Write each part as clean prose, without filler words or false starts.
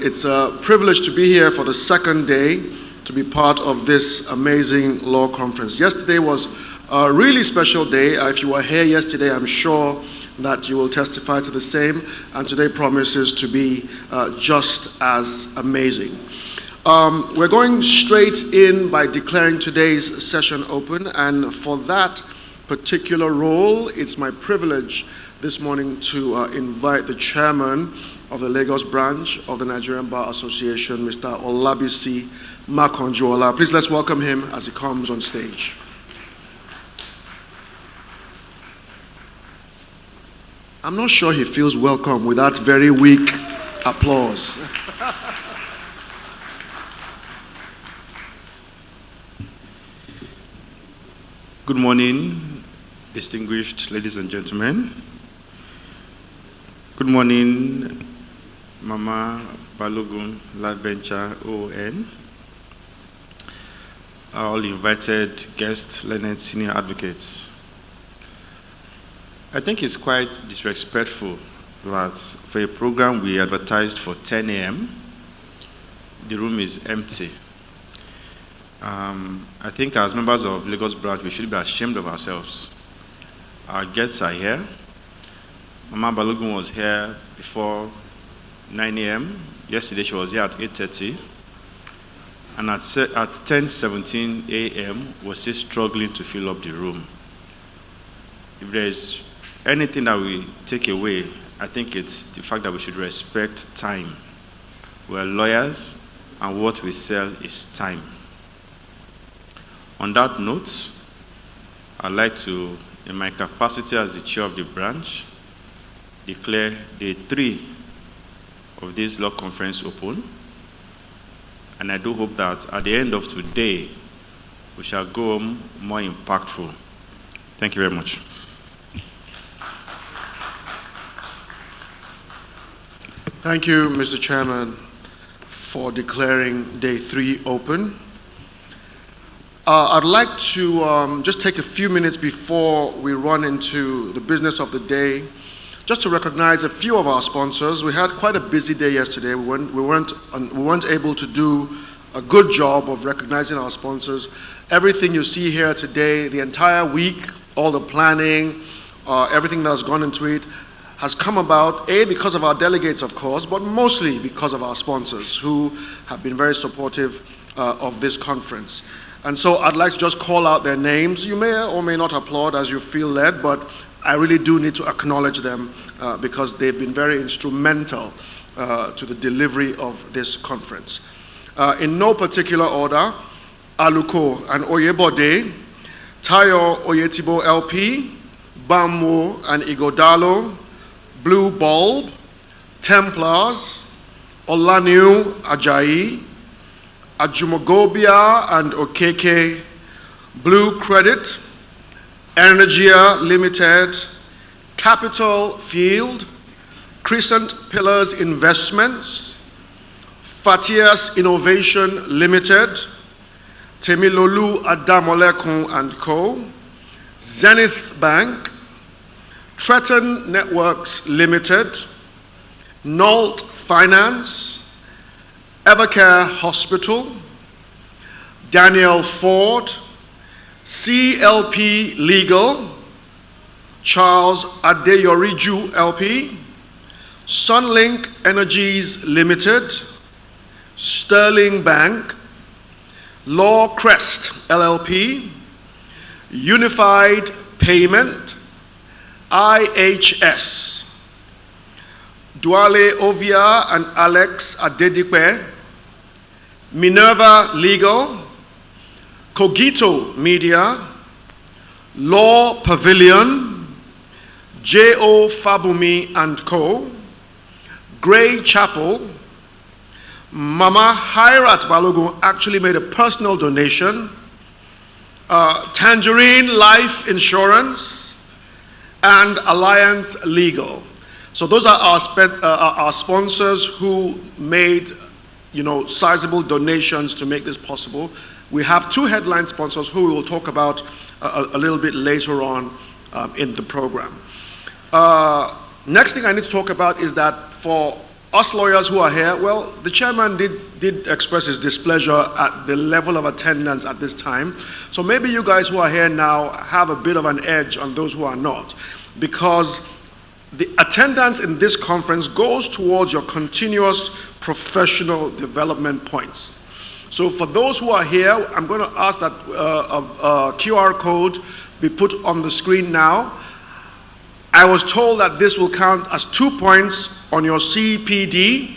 It's a privilege to be here for the second day to be part of this amazing law conference. Yesterday was a really special day. If you were here yesterday, I'm sure that you will testify to the same, and today promises to be just as amazing. We're going straight in by declaring today's session open, and for that particular role, it's my privilege this morning to invite the chairman of the Lagos branch of the Nigerian Bar Association, Mr. Olabisi Makanjuola. Please let's welcome him as he comes on stage. I'm not sure he feels welcome with that very weak applause. Good morning, distinguished ladies and gentlemen. Good morning, Mama Balogun, Life Venture ON, all invited guests, learned senior advocates. I think it's quite disrespectful that for a program we advertised for 10 a.m., the room is empty. I think as members of Lagos branch, we should be ashamed of ourselves. Our guests are here. Mama Balogun was here before 9 a.m. Yesterday she was here at 8:30. And at 10:17 a.m. we're still struggling to fill up the room. If there's anything that we take away, I think it's the fact that we should respect time. We're lawyers, and what we sell is time. On that note, I'd like to, in my capacity as the chair of the branch, declare day 3 of this law conference open. And I do hope that at the end of today, we shall go home more impactful. Thank you very much. Thank you, Mr. Chairman, for declaring day 3 open. I'd like to just take a few minutes before we run into the business of the day, just to recognize a few of our sponsors. We had quite a busy day yesterday. We weren't able to do a good job of recognizing our sponsors. Everything you see here today, the entire week, all the planning, everything that has gone into it, has come about, A, because of our delegates, of course, but mostly because of our sponsors who have been very supportive of this conference. And so I'd like to just call out their names. You may or may not applaud as you feel led, but I really do need to acknowledge them because they've been very instrumental to the delivery of this conference. In no particular order, Aluko and Oyebode, Tayo Oyetibo LP, Bamo and Igodalo, Blue Bulb, Templars, Olaniu Ajayi, Ajumogobia and Okeke, Blue Credit, Energia Limited, Capital Field, Crescent Pillars Investments, Fatias Innovation Limited, Temilolu Adamolekun and Co., Zenith Bank, Tretton Networks Limited, Nault Finance, Evercare Hospital, Daniel Ford, CLP Legal, Charles Adeyoriju LP, Sunlink Energies Limited, Sterling Bank, Law Crest LLP, Unified Payment, IHS, Duale Ovia and Alex Adedipe, Minerva Legal, Cogito Media, Law Pavilion, J.O. Fabumi and Co., Gray Chapel. Mama Hirat Balogun actually made a personal donation, Tangerine Life Insurance, and Alliance Legal. So those are our sponsors who made, sizable donations to make this possible. We have 2 headline sponsors who we will talk about a little bit later on in the program. Next thing I need to talk about is that for us lawyers who are here, well, the chairman did express his displeasure at the level of attendance at this time. So maybe you guys who are here now have a bit of an edge on those who are not, because the attendance in this conference goes towards your continuous professional development points. So for those who are here, I'm going to ask that a QR code be put on the screen now. I was told that this will count as 2 points on your CPD,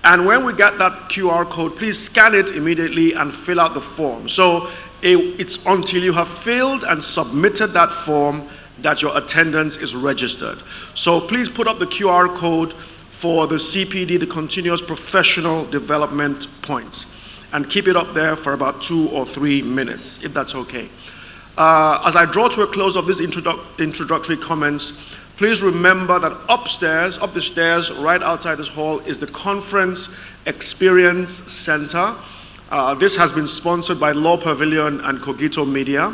and when we get that QR code, please scan it immediately and fill out the form. So it's until you have filled and submitted that form that your attendance is registered. So please put up the QR code for the CPD, the continuous professional development points, and keep it up there for about 2 or 3 minutes, if that's okay. As I draw to a close of these introductory comments, please remember that upstairs, up the stairs, right outside this hall, is the Conference Experience Center. This has been sponsored by Law Pavilion and Cogito Media.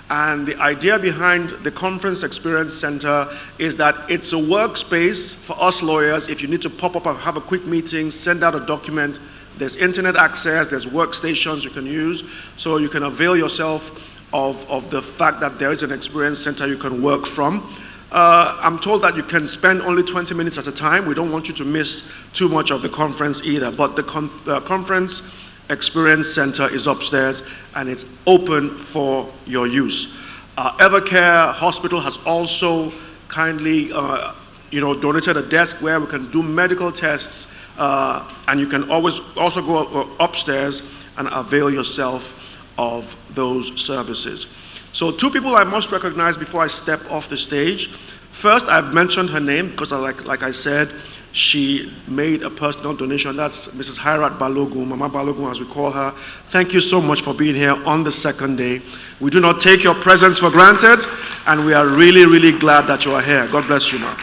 And the idea behind the Conference Experience Center is that it's a workspace for us lawyers. If you need to pop up and have a quick meeting, send out a document, there's internet access, there's workstations you can use, so you can avail yourself of the fact that there is an experience center you can work from. I'm told that you can spend only 20 minutes at a time. We don't want you to miss too much of the conference either, but the Conference Experience Center is upstairs and it's open for your use. Evercare Hospital has also kindly donated a desk where we can do medical tests, and you can always also go upstairs and avail yourself of those services. So 2 people I must recognize before I step off the stage. First, I've mentioned her name because like I said, she made a personal donation. That's Mrs. Hairat Balogun, Mama Balogun as we call her. Thank you so much for being here on the second day. We do not take your presence for granted, and we are really, really glad that you are here. God bless you, ma'am.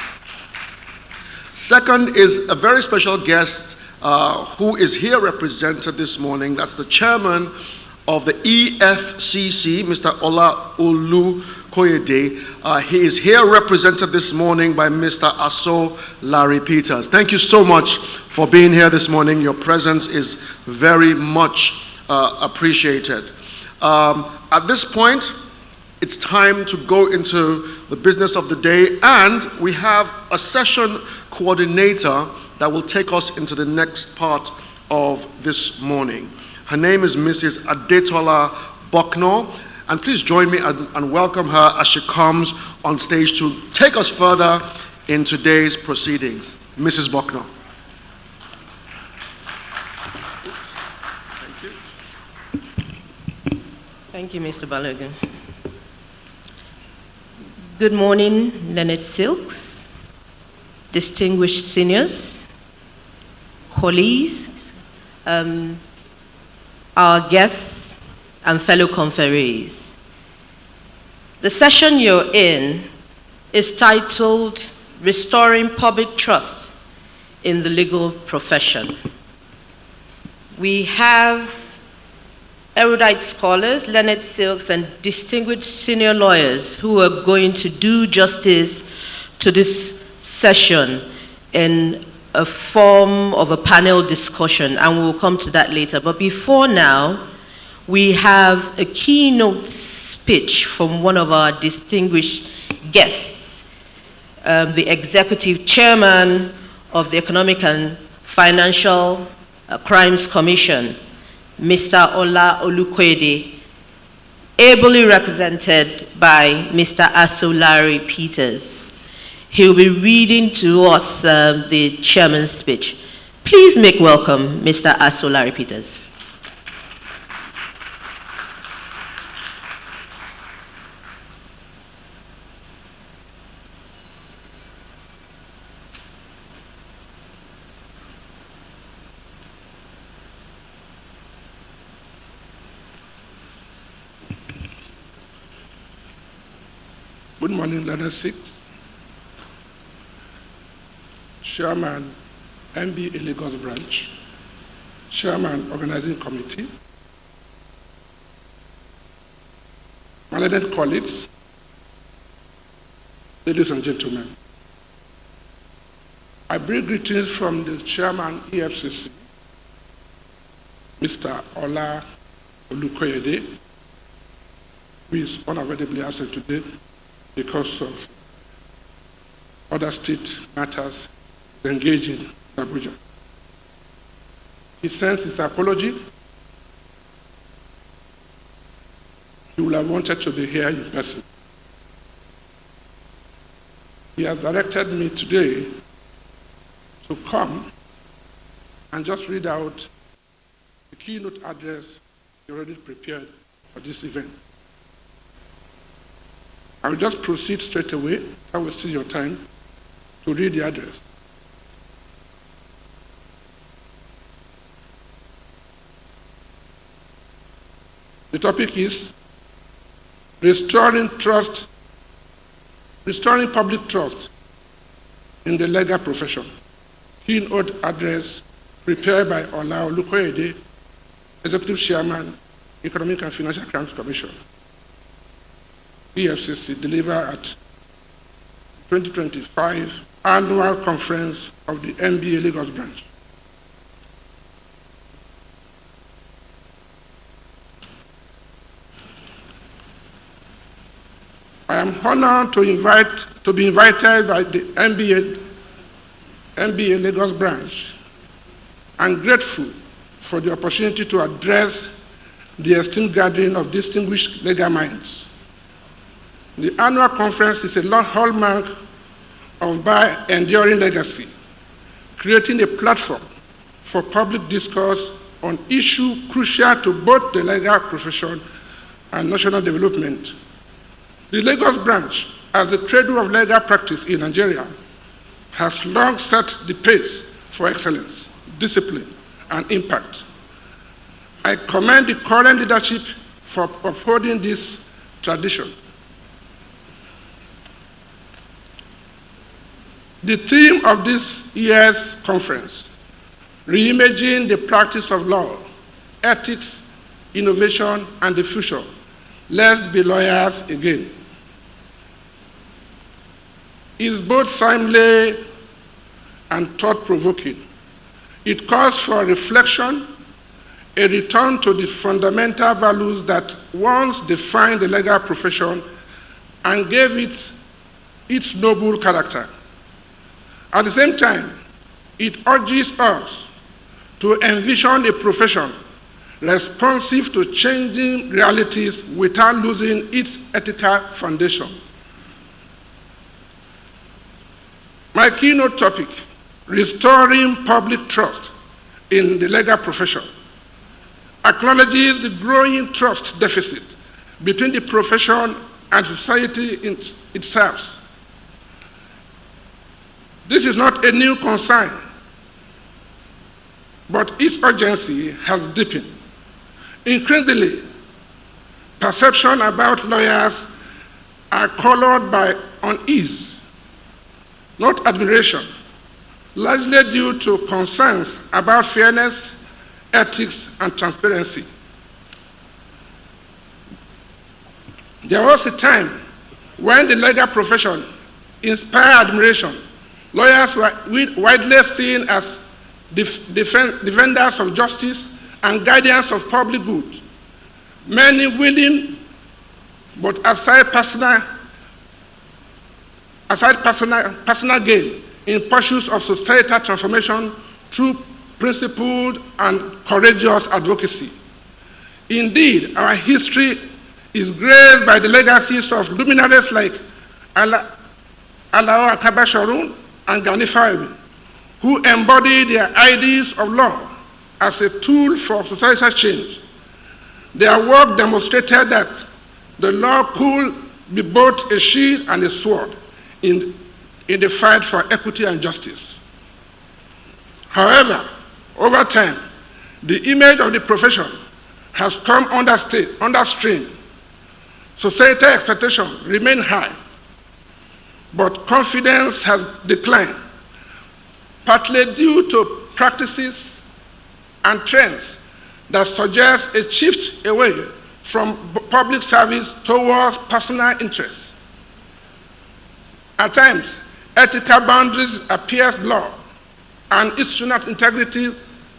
Second is a very special guest who is here represented this morning. That's the chairman of the EFCC, Mr. Ola Olukoyede. He is here represented this morning by Mr. Aso Larry Peters. Thank you so much for being here this morning. Your presence is very much appreciated. At this point, it's time to go into the business of the day, and we have a session coordinator that will take us into the next part of this morning. Her name is Mrs. Adetola Bucknor, and please join me and welcome her as she comes on stage to take us further in today's proceedings. Mrs. Bucknor. Thank you, Mr. Balogun. Good morning, Leonard Silks, distinguished seniors, colleagues, our guests, and fellow conferees. The session you're in is titled Restoring Public Trust in the Legal Profession. We have erudite scholars, learned silks, and distinguished senior lawyers who are going to do justice to this session in a form of a panel discussion, and we'll come to that later. But before now, we have a keynote speech from one of our distinguished guests, the executive chairman of the Economic and Financial Crimes Commission, Mr. Ola Olukoyede, ably represented by Mr. Aso Larry Peters. He'll be reading to us the chairman's speech. Please make welcome Mr. Aso Larry Peters. Good morning, Leonard Six. Chairman, MBA Lagos Branch. Chairman, Organizing Committee. My learned colleagues, ladies and gentlemen, I bring greetings from the chairman, EFCC, Mr. Ola Olukoyede, who is unavoidably absent today because of other state matters engaging in Abuja. He sends his apology. He would have wanted to be here in person. He has directed me today to come and just read out the keynote address he already prepared for this event. I will just proceed straight away. I will see your time to read the address. The topic is restoring public trust in the legal profession. Keynote address prepared by Ola Olukoyede, Executive Chairman, Economic and Financial Crimes Commission. EFCC delivered at 2025 Annual Conference of the NBA Lagos Branch. I am honored to be invited by the NBA Lagos Branch and grateful for the opportunity to address the esteemed gathering of distinguished legal minds. The annual conference is a hallmark of my enduring legacy, creating a platform for public discourse on issues crucial to both the legal profession and national development. The Lagos branch, as the cradle of legal practice in Nigeria, has long set the pace for excellence, discipline, and impact. I commend the current leadership for upholding this tradition. The theme of this year's conference, Reimaging the Practice of Law, Ethics, Innovation, and the Future. Let's be lawyers again, is both timely and thought-provoking. It calls for reflection, a return to the fundamental values that once defined the legal profession and gave it its noble character. At the same time, it urges us to envision a profession responsive to changing realities without losing its ethical foundation. My keynote topic, restoring public trust in the legal profession, acknowledges the growing trust deficit between the profession and society itself. This is not a new concern, but its urgency has deepened. Increasingly, perception about lawyers are colored by unease, not admiration, largely due to concerns about fairness, ethics, and transparency. There was a time when the legal profession inspired admiration. Lawyers were widely seen as defenders of justice and guardians of public good. Many willing, but aside personal gain in pursuit of societal transformation through principled and courageous advocacy. Indeed, our history is graced by the legacies of luminaries like Alao Akaba Shorun and Gani Fawemi, who embody their ideas of law as a tool for societal change. Their work demonstrated that the law could be both a shield and a sword in the fight for equity and justice. However, over time, the image of the profession has come under strain. Societal expectations remain high, but confidence has declined, partly due to practices and trends that suggest a shift away from public service towards personal interests. At times, ethical boundaries appear blurred and institutional integrity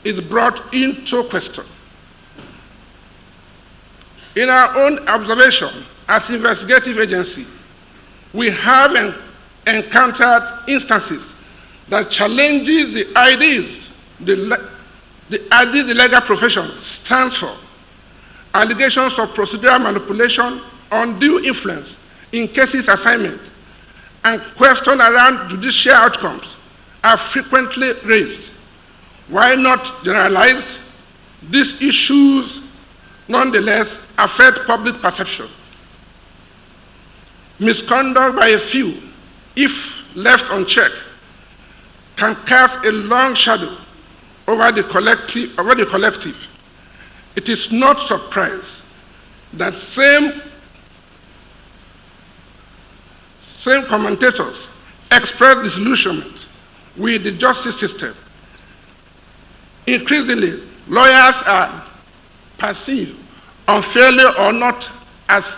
is brought into question. In our own observation as investigative agency, we have encountered instances that challenges the ideas the legal profession stands for, allegations of procedural manipulation, undue influence in cases assignment, and questions around judicial outcomes are frequently raised. While not generalized, these issues nonetheless affect public perception. Misconduct by a few, if left unchecked, can cast a long shadow over the collective. It is not surprise that same commentators express disillusionment with the justice system. Increasingly, lawyers are perceived unfairly or not as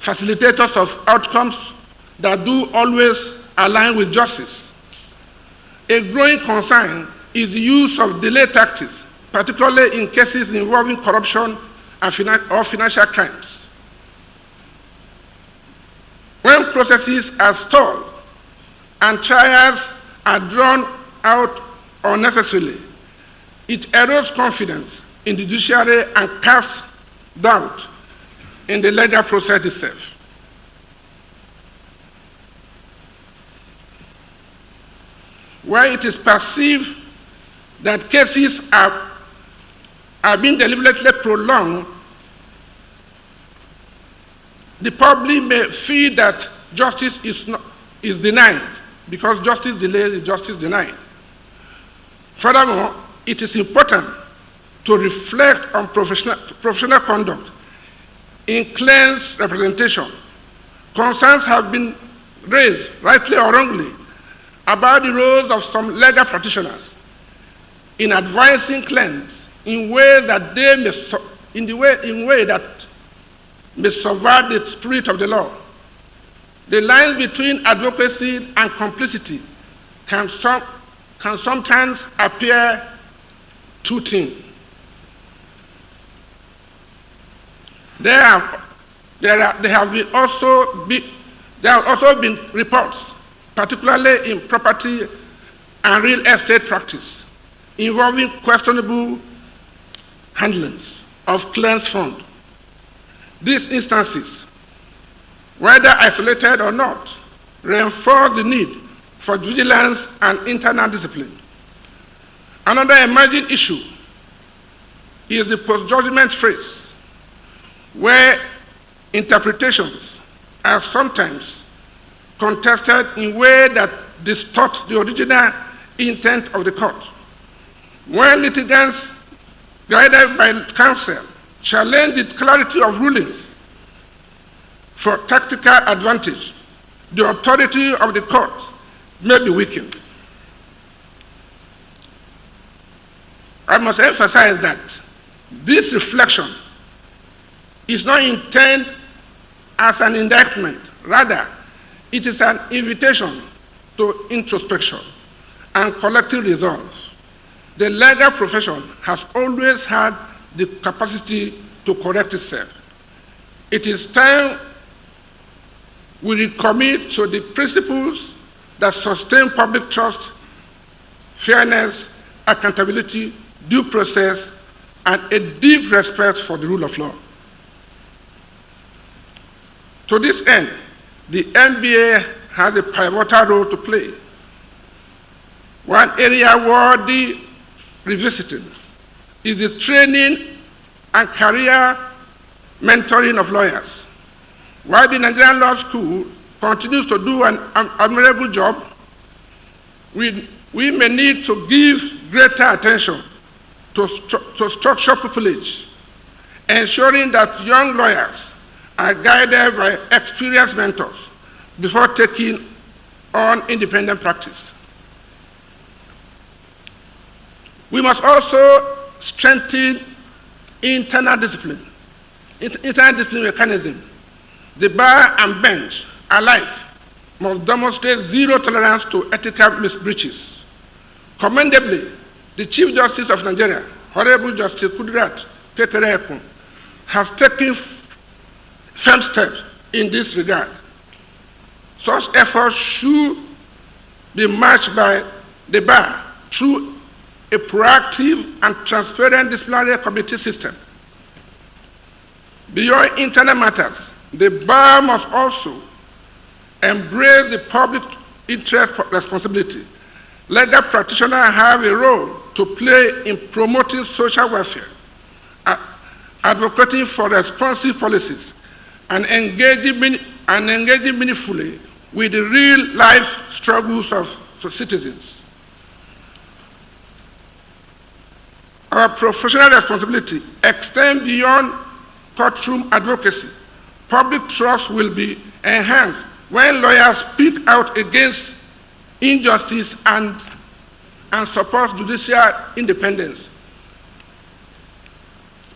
facilitators of outcomes that do always align with justice. A growing concern is the use of delay tactics, particularly in cases involving corruption and financial crimes. When processes are stalled and trials are drawn out unnecessarily, it erodes confidence in the judiciary and casts doubt in the legal process itself. Where it is perceived that cases are being deliberately prolonged, the public may feel that justice is denied, because justice delayed is justice denied. Furthermore, it is important to reflect on professional conduct in claims representation. Concerns have been raised, rightly or wrongly, about the roles of some legal practitioners in advising clients in way that may subvert the spirit of the law. The lines between advocacy and complicity can sometimes appear too thin. There have also been reports, particularly in property and real estate practice, involving questionable handlings of claims funds. These instances, whether isolated or not, reinforce the need for vigilance and internal discipline. Another emerging issue is the post-judgment phase, where interpretations are sometimes contested in ways that distort the original intent of the court. When litigants, guided by counsel, challenge the clarity of rulings for tactical advantage, the authority of the court may be weakened. I must emphasize that this reflection is not intended as an indictment. Rather, it is an invitation to introspection and collective resolve. The legal profession has always had the capacity to correct itself. It is time we recommit to the principles that sustain public trust, fairness, accountability, due process, and a deep respect for the rule of law. To this end, the NBA has a pivotal role to play. One area worthy revisiting is the training and career mentoring of lawyers. While the Nigerian Law School continues to do an admirable job, we may need to give greater attention to structural pupillage, ensuring that young lawyers are guided by experienced mentors before taking on independent practice. We must also strengthen internal discipline mechanism. The bar and bench alike must demonstrate zero tolerance to ethical breaches. Commendably, the Chief Justice of Nigeria, Honorable Justice Kudrat Kekereekun, has taken firm steps in this regard. Such efforts should be matched by the bar through a proactive and transparent disciplinary committee system. Beyond internal matters, the bar must also embrace the public interest responsibility. Legal practitioners have a role to play in promoting social welfare, advocating for responsive policies, and engaging meaningfully with the real-life struggles of citizens. Our professional responsibility extends beyond courtroom advocacy. Public trust will be enhanced when lawyers speak out against injustice and support judicial independence,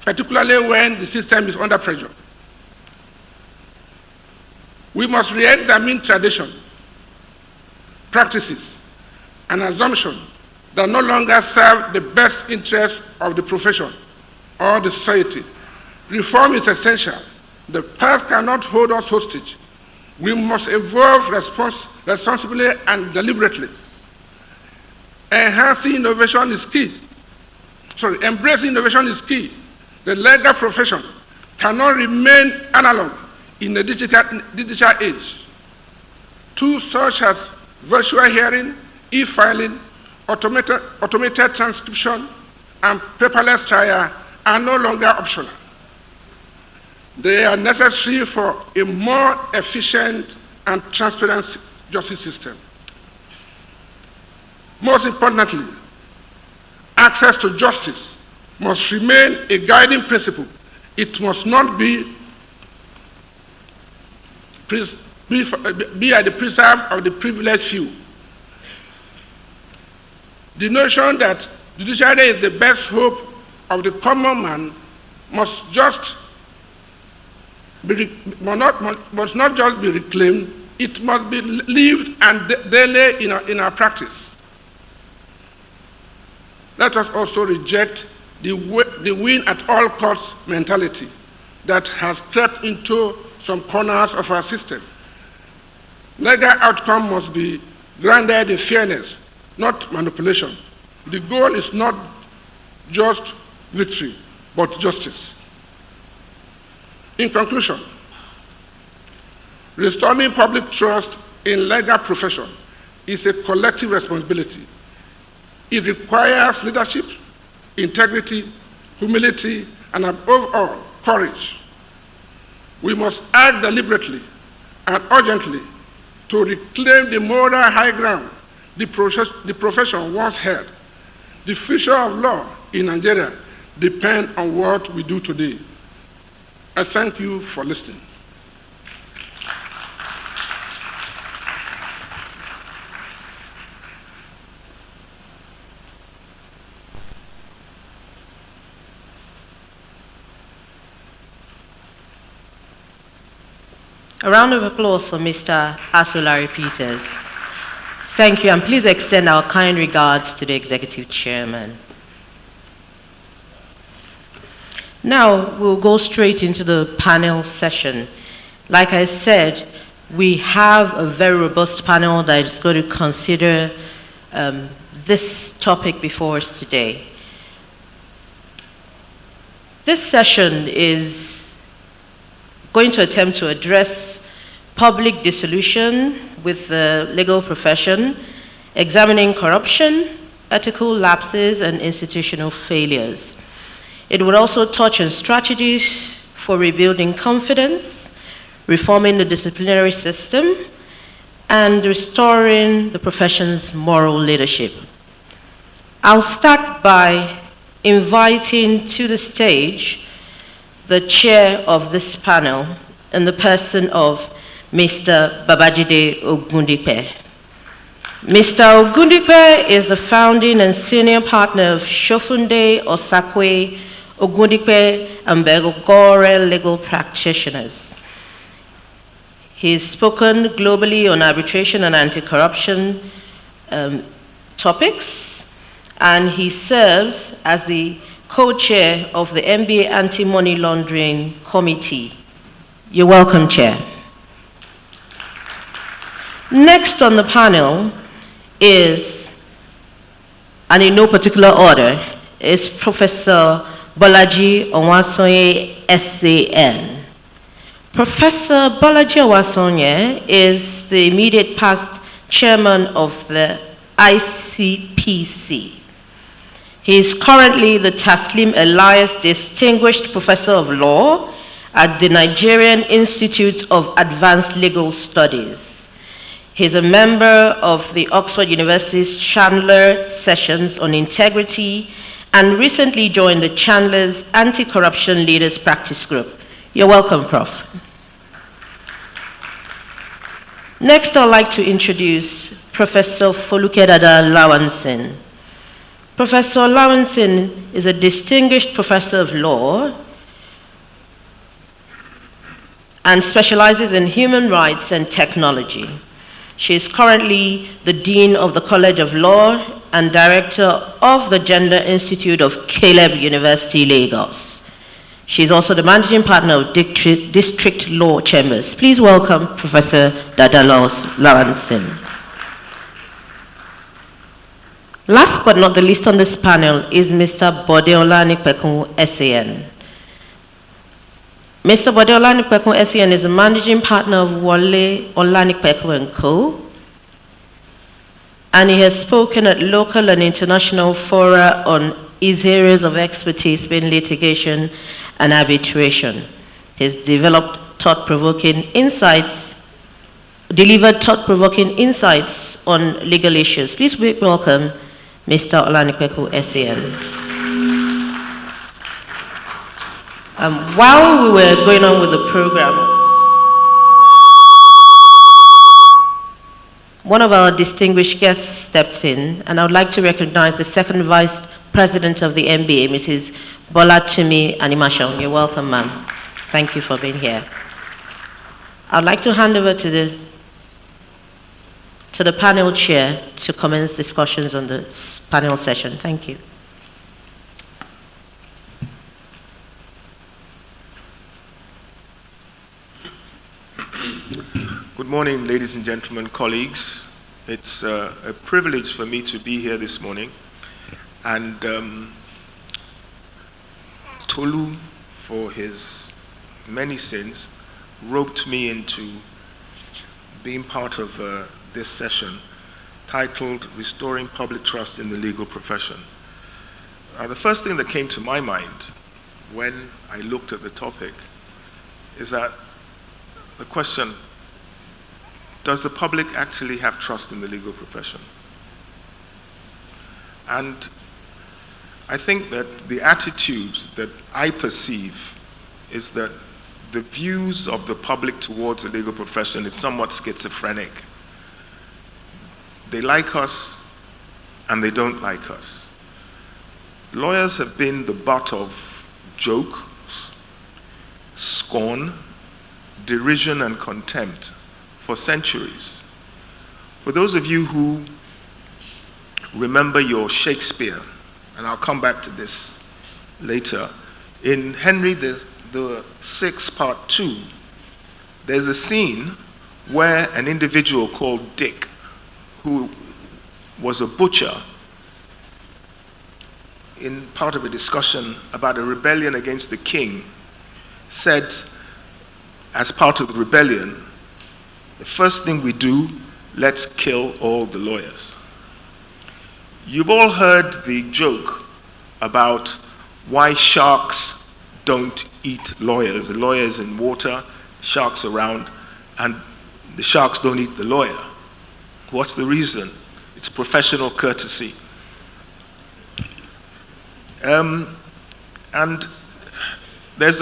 particularly when the system is under pressure. We must re-examine tradition, practices, and assumptions that no longer serve the best interests of the profession or the society. Reform is essential. The past cannot hold us hostage. We must evolve responsibly and deliberately. Embracing innovation is key. The legal profession cannot remain analog in the digital age. Tools such as virtual hearing, e-filing, automated transcription, and paperless trial are no longer optional. They are necessary for a more efficient and transparent justice system. Most importantly, access to justice must remain a guiding principle. It must not be at the preserve of the privileged few. The notion that judiciary is the best hope of the common man must not just be reclaimed, it must be lived and daily in our practice. Let us also reject the win at all costs mentality that has crept into some corners of our system. Legal outcome must be grounded in fairness, not manipulation. The goal is not just victory, but justice. In conclusion, restoring public trust in legal profession is a collective responsibility. It requires leadership, integrity, humility, and above all, courage. We must act deliberately and urgently to reclaim the moral high ground the profession once held. The future of law in Nigeria depends on what we do today. I thank you for listening. A round of applause for Mr. Asolari Peters. Thank you, and please extend our kind regards to the Executive Chairman. Now, we'll go straight into the panel session. Like I said, we have a very robust panel that is going to consider this topic before us today. This session is going to attempt to address public dissolution with the legal profession, examining corruption, ethical lapses, and institutional failures. It would also touch on strategies for rebuilding confidence, reforming the disciplinary system, and restoring the profession's moral leadership. I'll start by inviting to the stage the chair of this panel in the person of Mr. Babajide Ogundipe. Mr. Ogundipe is the founding and senior partner of Shofunde, Osakwe, Ogundipe, and Begogore legal practitioners. He's spoken globally on arbitration and anti-corruption topics. and he serves as the co-chair of the MBA Anti-Money Laundering Committee. You're welcome, Chair. Next on the panel is, and in no particular order, is Professor Bolaji Onwasonye, SAN. Professor Bolaji Onwasonye is the immediate past chairman of the ICPC. He is currently the Taslim Elias Distinguished Professor of Law at the Nigerian Institute of Advanced Legal Studies. He is a member of the Oxford University's Chandler Sessions on Integrity and recently joined the Chandler's Anti-Corruption Leaders Practice Group. You're welcome, Prof. Next, I'd like to introduce Professor Folukedada Lawansin. Professor Lawansin is a distinguished professor of law and specializes in human rights and technology. She is currently the Dean of the College of Law and Director of the Gender Institute of Caleb University, Lagos. She is also the Managing Partner of District Law Chambers. Please welcome Professor Dada Lawansin. Last but not the least on this panel is Mr. Bode Olanipekun, SAN. Mr. Bode Olanipekun, SAN is a managing partner of Wole Olanipekun & Co. And he has spoken at local and international fora on his areas of expertise being litigation and arbitration. He's delivered thought-provoking insights on legal issues. Please welcome Mr. Olanipekun, SAN. While we were going on with the program, one of our distinguished guests stepped in, and I would like to recognize the second Vice President of the MBA, Mrs. Bolatimi Animashon. You're welcome, ma'am. Thank you for being here. I'd like to hand over to the panel chair to commence discussions on this panel session. Thank you. Good morning, ladies and gentlemen, colleagues. It's a privilege for me to be here this morning. And Tolu, for his many sins, roped me into being part of this session titled Restoring Public Trust in the Legal Profession. The first thing that came to my mind when I looked at the topic is that the question, does the public actually have trust in the legal profession? And I think that the attitude that I perceive is that the views of the public towards the legal profession is somewhat schizophrenic. They like us and they don't like us. Lawyers have been the butt of jokes, scorn, derision, and contempt for centuries. For those of you who remember your Shakespeare, and I'll come back to this later, in Henry the Sixth, Part 2, there's a scene where an individual called Dick, who was a butcher, in part of a discussion about a rebellion against the king, said, as part of the rebellion, the first thing we do, let's kill all the lawyers. You've all heard the joke about why sharks don't eat lawyers. The lawyer's in water, sharks around, and the sharks don't eat the lawyer. What's the reason? It's professional courtesy. And there's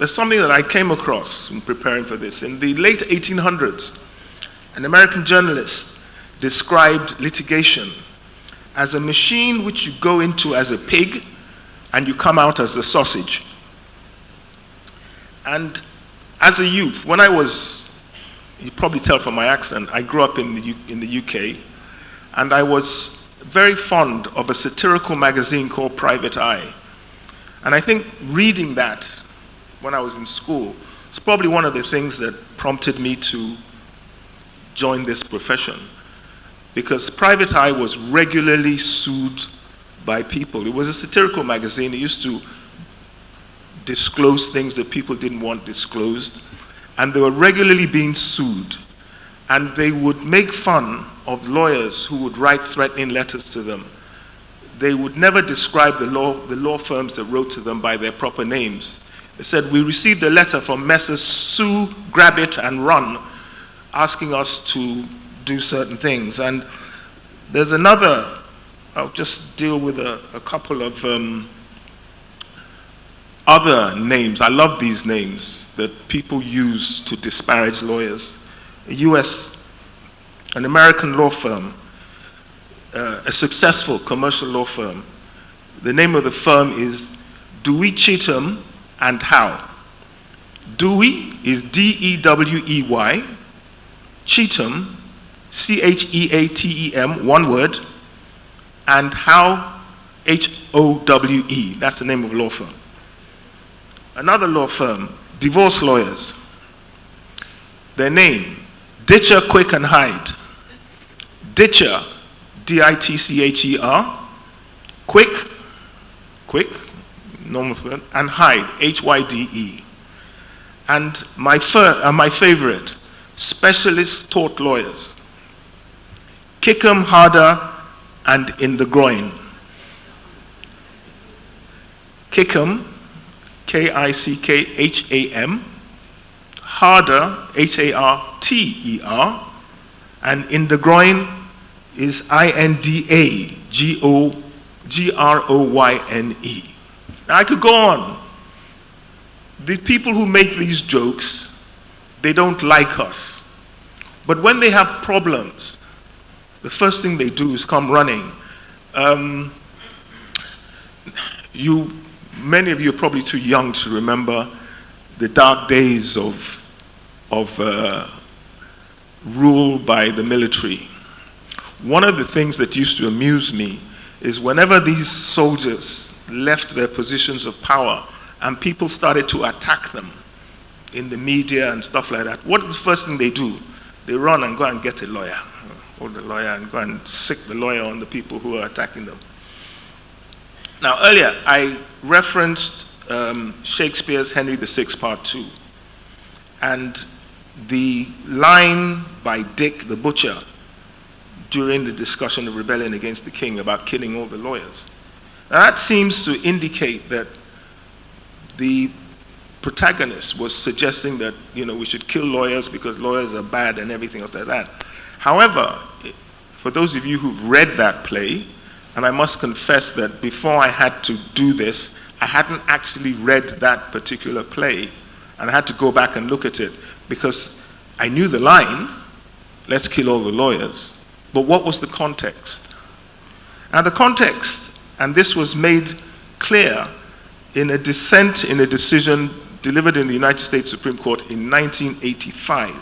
something that I came across in preparing for this. In the late 1800s, an American journalist described litigation as a machine which you go into as a pig and you come out as a sausage. And as a youth, when I was, you probably tell from my accent, I grew up in the UK, and I was very fond of a satirical magazine called Private Eye. And I think reading that when I was in school is probably one of the things that prompted me to join this profession. Because Private Eye was regularly sued by people. It was a satirical magazine. It used to disclose things that people didn't want disclosed. And they were regularly being sued. And they would make fun of lawyers who would write threatening letters to them. They would never describe the law firms that wrote to them by their proper names. They said, "We received a letter from Messrs. Sue, Grab It, and Run, asking us to do certain things." And there's another, I'll just deal with a couple of other names. I love these names that people use to disparage lawyers. An American law firm, a successful commercial law firm. The name of the firm is Dewey, Cheatham and Howe. Dewey is D-E-W-E-Y. Cheatham, C-H-E-A-T-E-M, one word, and Howe, H-O-W-E. That's the name of a law firm. Another law firm, divorce lawyers. Their name, Ditcher, Quick and Hyde. Ditcher, D-I-T-C-H-E-R. Quick, normal word, and Hyde, H-Y-D-E. And my favorite, specialist tort lawyers. Kick 'em harder and in the groin. Kick 'em, K-I-C-K-H-A-M. Harder, H-A-R-T-E-R. And in the groin is I-N-D-A-G-R-O-Y-N-E. Now I could go on. The people who make these jokes, they don't like us. But when they have problems, the first thing they do is come running. Many of you are probably too young to remember the dark days of rule by the military. One of the things that used to amuse me is whenever these soldiers left their positions of power and people started to attack them in the media and stuff like that, what is the first thing they do? They run and go and get a lawyer, or the lawyer, and go and sick the lawyer on the people who are attacking them. Now earlier I referenced Shakespeare's Henry VI Part 2, and the line by Dick the Butcher during the discussion of rebellion against the king about killing all the lawyers. Now that seems to indicate that the protagonist was suggesting that, we should kill lawyers because lawyers are bad and everything else like that. However, for those of you who've read that play, and I must confess that before I had to do this, I hadn't actually read that particular play, and I had to go back and look at it because I knew the line, let's kill all the lawyers, but what was the context? Now the context, and this was made clear in a dissent in a decision delivered in the United States Supreme Court in 1985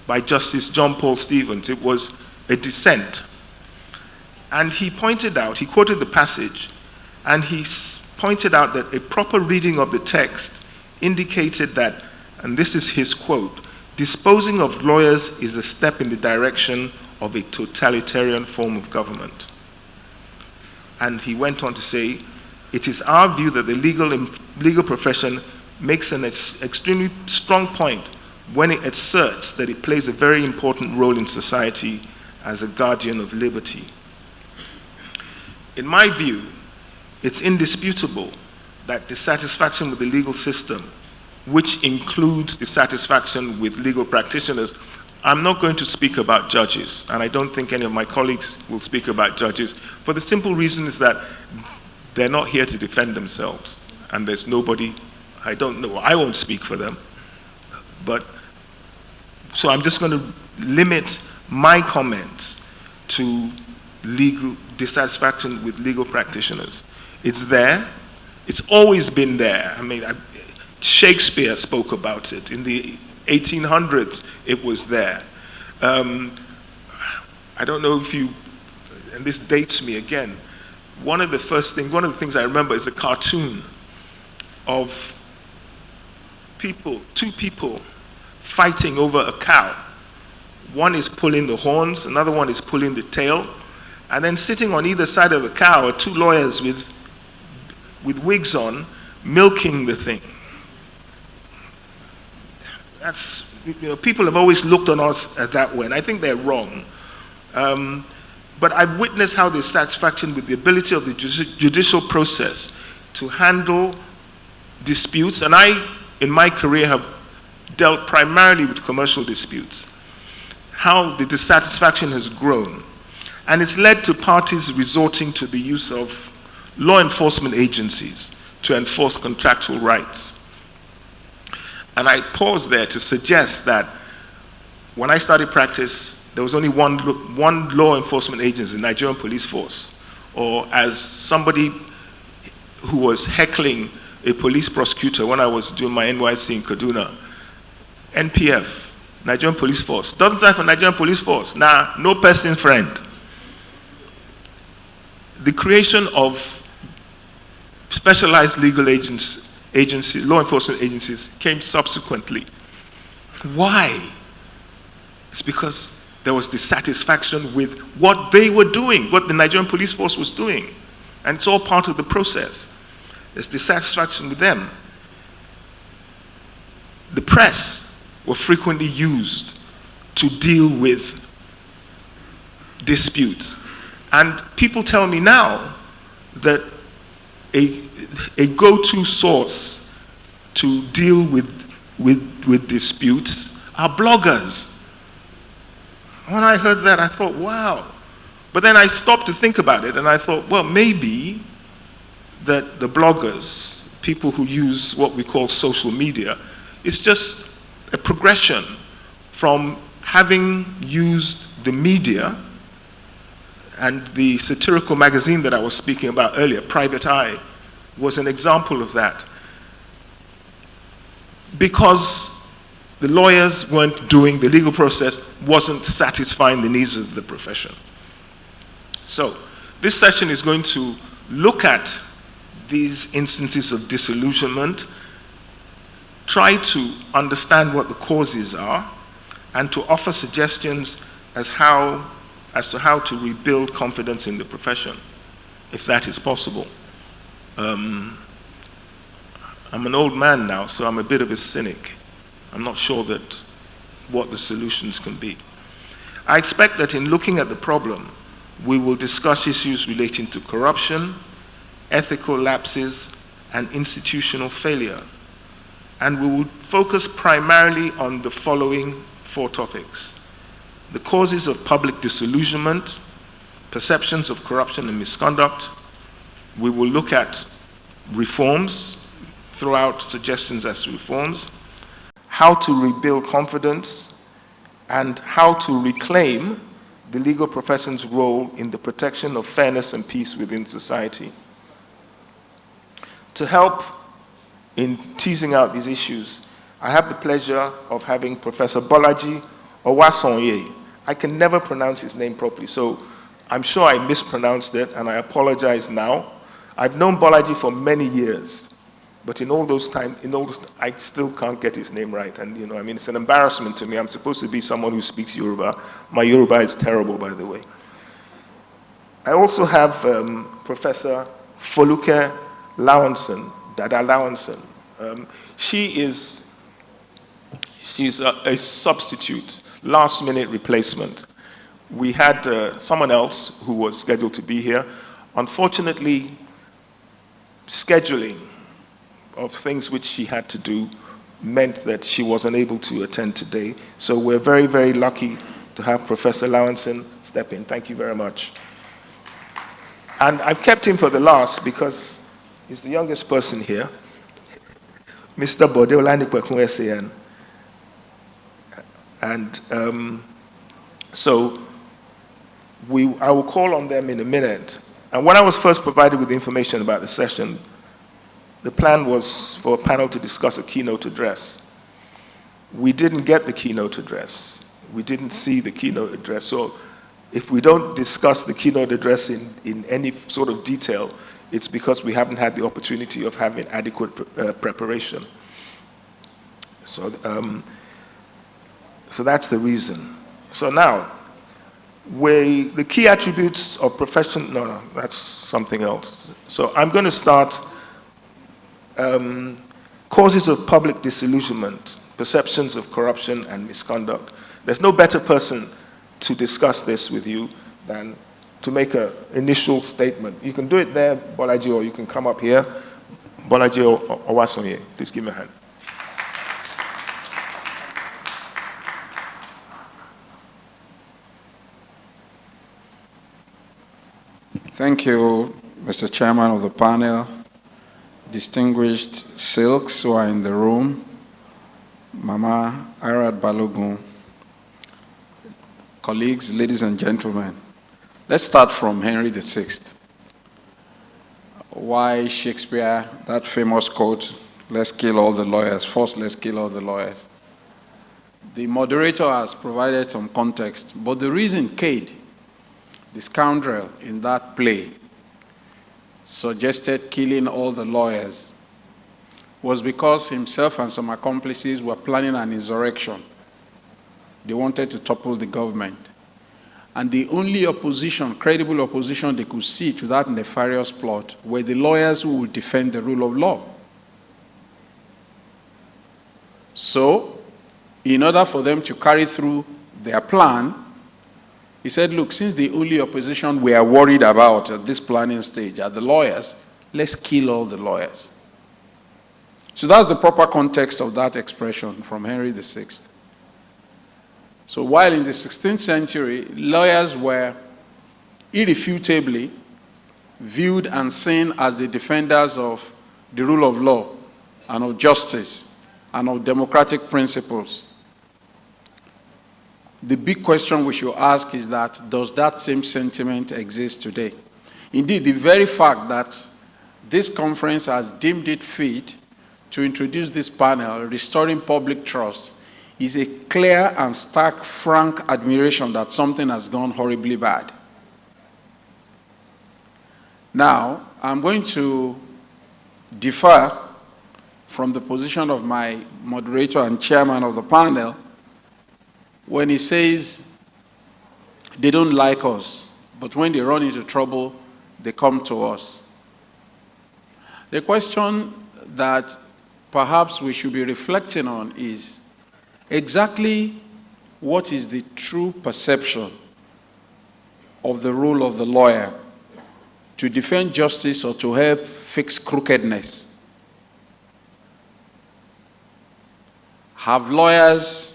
by Justice John Paul Stevens. It was a dissent. And he quoted the passage, and he pointed out that a proper reading of the text indicated that, and this is his quote, "Disposing of lawyers is a step in the direction of a totalitarian form of government." And he went on to say, "It is our view that the legal profession makes an extremely strong point when it asserts that it plays a very important role in society as a guardian of liberty." In my view, it's indisputable that dissatisfaction with the legal system, which includes dissatisfaction with legal practitioners, I'm not going to speak about judges, and I don't think any of my colleagues will speak about judges, for the simple reason is that they're not here to defend themselves, and there's nobody, I don't know, I won't speak for them, so I'm just going to limit my comments to legal dissatisfaction with legal practitioners. It's there. It's always been there. I mean, Shakespeare spoke about it. In the 1800s, it was there. I don't know if and this dates me again, one of the things I remember is a cartoon of two people fighting over a cow. One is pulling the horns, another one is pulling the tail, and then sitting on either side of the cow are two lawyers with wigs on, milking the thing. People have always looked on us at that way, and I think they're wrong. But I've witnessed how there's satisfaction with the ability of the judicial process to handle disputes, and I, in my career, have dealt primarily with commercial disputes. How the dissatisfaction has grown. And it's led to parties resorting to the use of law enforcement agencies to enforce contractual rights. And I pause there to suggest that when I started practice, there was only one law enforcement agency, the Nigerian police force. Or as somebody who was heckling a police prosecutor when I was doing my NYC in Kaduna, NPF, Nigerian police force. Doesn't stand for Nigerian police force. Nah, no person friend. The creation of specialized legal agencies, law enforcement agencies, came subsequently. Why? It's because there was dissatisfaction with what they were doing, what the Nigerian police force was doing. And it's all part of the process. There's dissatisfaction with them. The press were frequently used to deal with disputes. And people tell me now that a go-to source to deal with disputes are bloggers. When I heard that, I thought, wow. But then I stopped to think about it, and I thought, well, maybe that the bloggers, people who use what we call social media, it's just a progression from having used the media, and the satirical magazine that I was speaking about earlier, Private Eye, was an example of that. Because the lawyers weren't doing, the legal process wasn't satisfying the needs of the profession. So, this session is going to look at these instances of disillusionment, try to understand what the causes are, and to offer suggestions as to how to rebuild confidence in the profession, if that is possible. I'm an old man now, so I'm a bit of a cynic. I'm not sure that what the solutions can be. I expect that in looking at the problem, we will discuss issues relating to corruption, ethical lapses, and institutional failure. And we will focus primarily on the following 4 topics: the causes of public disillusionment, perceptions of corruption and misconduct. We will look at reforms, throw out suggestions as to reforms, how to rebuild confidence, and how to reclaim the legal profession's role in the protection of fairness and peace within society. To help in teasing out these issues, I have the pleasure of having Professor Bolaji Owasonye. I can never pronounce his name properly, so I'm sure I mispronounced it, and I apologize now. I've known Bolaji for many years, but in all those times, I still can't get his name right. And it's an embarrassment to me. I'm supposed to be someone who speaks Yoruba. My Yoruba is terrible, by the way. I also have Professor Foluke Lawanson, Dada Lawanson. She's a substitute, last-minute replacement. We had someone else who was scheduled to be here. Unfortunately, scheduling of things which she had to do meant that she wasn't able to attend today. So we're very, very lucky to have Professor Lawanson step in. Thank you very much. And I've kept him for the last because he's the youngest person here, Mr. Bode Olanikwekun SAN. And so I will call on them in a minute. And when I was first provided with information about the session, the plan was for a panel to discuss a keynote address. We didn't get the keynote address. We didn't see the keynote address. So If we don't discuss the keynote address in any sort of detail, it's because we haven't had the opportunity of having adequate preparation. So that's the reason. So now, the key attributes of profession, no, that's something else. So I'm going to start causes of public disillusionment, perceptions of corruption and misconduct. There's no better person to discuss this with you than to make an initial statement. You can do it there, Bolaji, or you can come up here. Bolaji or Owasonye, please give me a hand. Thank you, Mr. Chairman of the panel, distinguished silks who are in the room, Mama Irad Balogun, colleagues, ladies and gentlemen. Let's start from Henry VI. Why Shakespeare, that famous quote, let's kill all the lawyers. First, let's kill all the lawyers. The moderator has provided some context, but the reason Cade, the scoundrel in that play, suggested killing all the lawyers was because himself and some accomplices were planning an insurrection. They wanted to topple the government. And the only opposition, credible opposition they could see to that nefarious plot were the lawyers who would defend the rule of law. So, in order for them to carry through their plan, he said, look, since the only opposition we are worried about at this planning stage are the lawyers, let's kill all the lawyers. So that's the proper context of that expression from Henry VI. So while in the 16th century, lawyers were irrefutably viewed and seen as the defenders of the rule of law and of justice and of democratic principles, the big question we should ask is that, does that same sentiment exist today? Indeed, the very fact that this conference has deemed it fit to introduce this panel, Restoring Public Trust, is a clear and stark, frank admiration that something has gone horribly bad. Now, I'm going to differ from the position of my moderator and chairman of the panel when he says they don't like us, but when they run into trouble, they come to us. The question that perhaps we should be reflecting on is exactly what is the true perception of the role of the lawyer to defend justice or to help fix crookedness? Have lawyers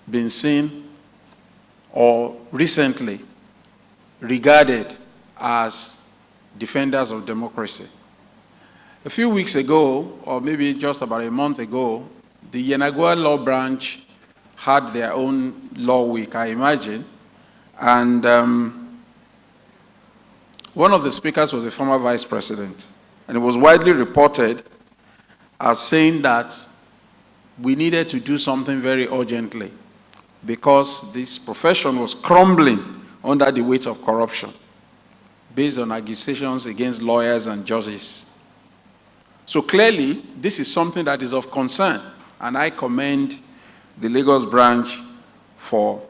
been seen or recently regarded as defenders of democracy? A few weeks ago, or maybe just about a month ago, the Yenagoa Law Branch had their own law week, I imagine, and one of the speakers was a former vice president, and it was widely reported as saying that we needed to do something very urgently because this profession was crumbling under the weight of corruption based on accusations against lawyers and judges. So clearly, this is something that is of concern, and I commend the Lagos branch for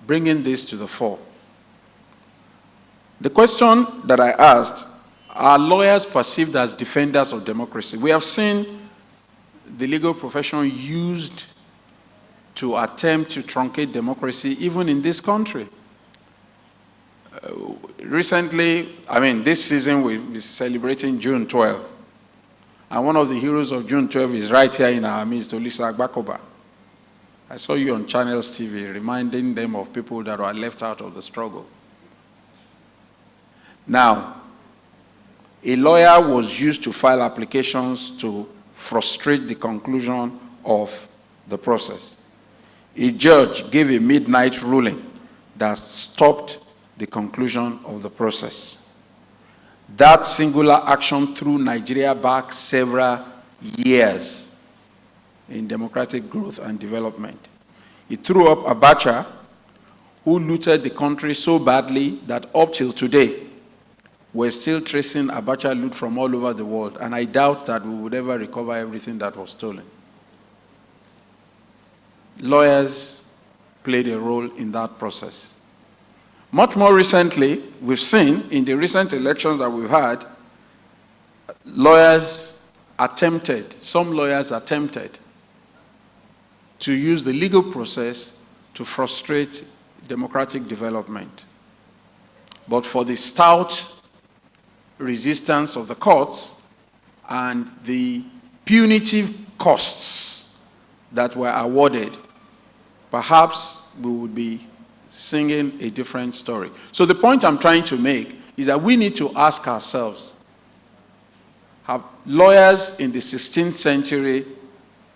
bringing this to the fore. The question that I asked, are lawyers perceived as defenders of democracy? We have seen the legal profession used to attempt to truncate democracy even in this country. Recently, this season we're celebrating June 12. And one of the heroes of June 12 is right here in our midst, Olisa Agbakoba. I saw you on Channels TV reminding them of people that were left out of the struggle. Now, a lawyer was used to file applications to frustrate the conclusion of the process. A judge gave a midnight ruling that stopped the conclusion of the process. That singular action threw Nigeria back several years in democratic growth and development. He threw up Abacha, who looted the country so badly that up till today, we're still tracing Abacha loot from all over the world, and I doubt that we would ever recover everything that was stolen. Lawyers played a role in that process. Much more recently, we've seen in the recent elections that we've had, some lawyers attempted to use the legal process to frustrate democratic development. But for the stout resistance of the courts and the punitive costs that were awarded, perhaps we would be singing a different story. So the point I'm trying to make is that we need to ask ourselves, have lawyers in the 16th century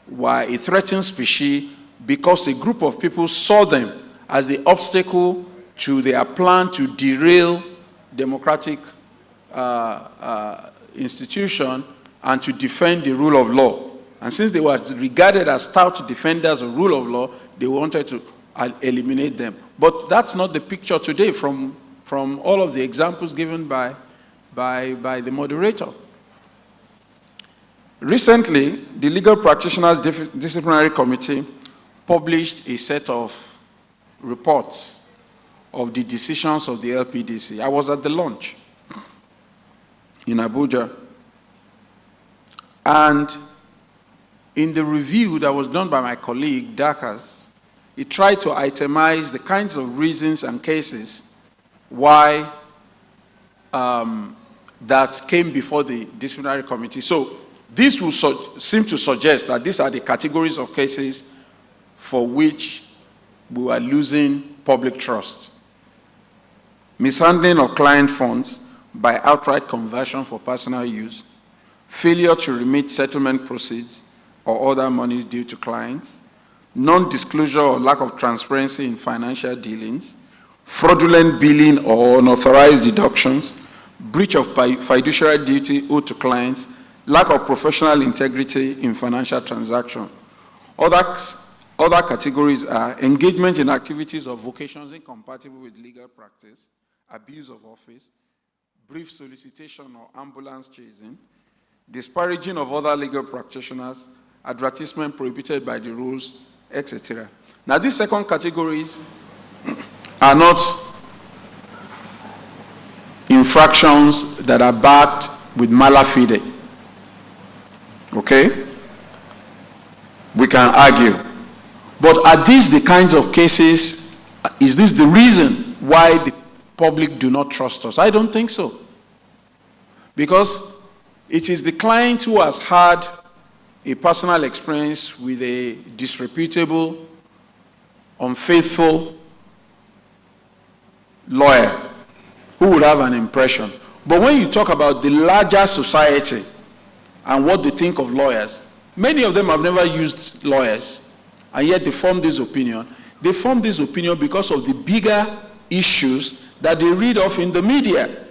were a threatened species because a group of people saw them as the obstacle to their plan to derail democratic institution and to defend the rule of law. And since they were regarded as stout defenders of rule of law, they wanted to eliminate them. But that's not the picture today from all of the examples given by the moderator. Recently, the Legal Practitioners Disciplinary Committee published a set of reports of the decisions of the LPDC. I was at the launch in Abuja, and in the review that was done by my colleague, Dakas, he tried to itemize the kinds of reasons and cases why that came before the disciplinary committee. So this will seem to suggest that these are the categories of cases for which we are losing public trust. Mishandling of client funds by outright conversion for personal use, failure to remit settlement proceeds or other monies due to clients, non-disclosure or lack of transparency in financial dealings, fraudulent billing or unauthorized deductions, breach of fiduciary duty owed to clients, lack of professional integrity in financial transactions. Other categories are engagement in activities or vocations incompatible with legal practice, abuse of office, brief solicitation or ambulance chasing, disparaging of other legal practitioners, advertisement prohibited by the rules, etc. Now, these second categories are not infractions that are backed with mala fide. Okay? We can argue. But are these the kinds of cases, is this the reason why the public do not trust us? I don't think so. Because it is the client who has had a personal experience with a disreputable, unfaithful lawyer who would have an impression. But when you talk about the larger society and what they think of lawyers, many of them have never used lawyers, and yet they form this opinion. They form this opinion because of the bigger issues that they read of in the media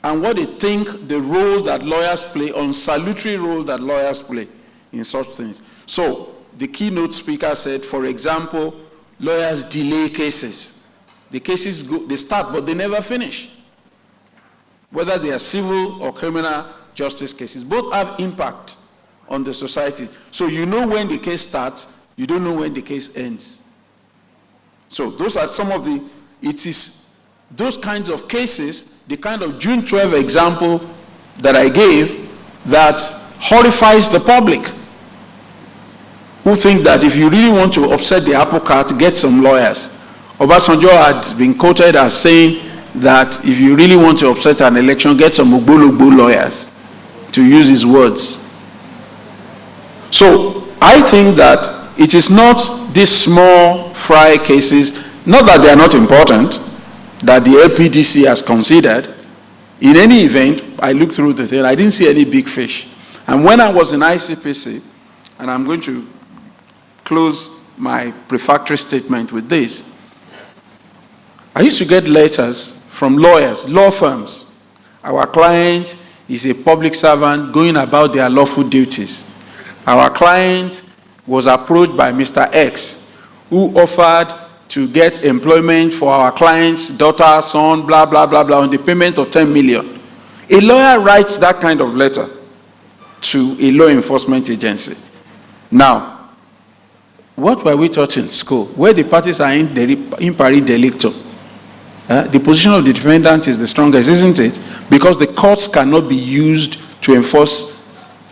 and what they think the role that lawyers play, unsalutary role that lawyers play in such things. So the keynote speaker said, for example, lawyers delay cases. The cases they start, but they never finish. Whether they are civil or criminal justice cases, both have impact on the society. So you know when the case starts, you don't know when the case ends. So those are some of the, it is those kinds of cases, the kind of June 12 example that I gave, that horrifies the public, who think that if you really want to upset the apple cart, get some lawyers. Obasanjo had been quoted as saying that if you really want to upset an election, get some Ogbologbo lawyers, to use his words. So I think that it is not these small fry cases, not that they are not important, that the LPDC has considered. In any event, I looked through the thing, I didn't see any big fish. And when I was in ICPC, and I'm going to close my prefatory statement with this, I used to get letters from lawyers, law firms. Our client is a public servant going about their lawful duties. Our client was approached by Mr. X, who offered to get employment for our client's daughter, son, blah, blah, blah, blah, on the payment of 10 million. A lawyer writes that kind of letter to a law enforcement agency. Now, what were we taught in school? Where the parties are in pari delicto. The position of the defendant is the strongest, isn't it? Because the courts cannot be used to enforce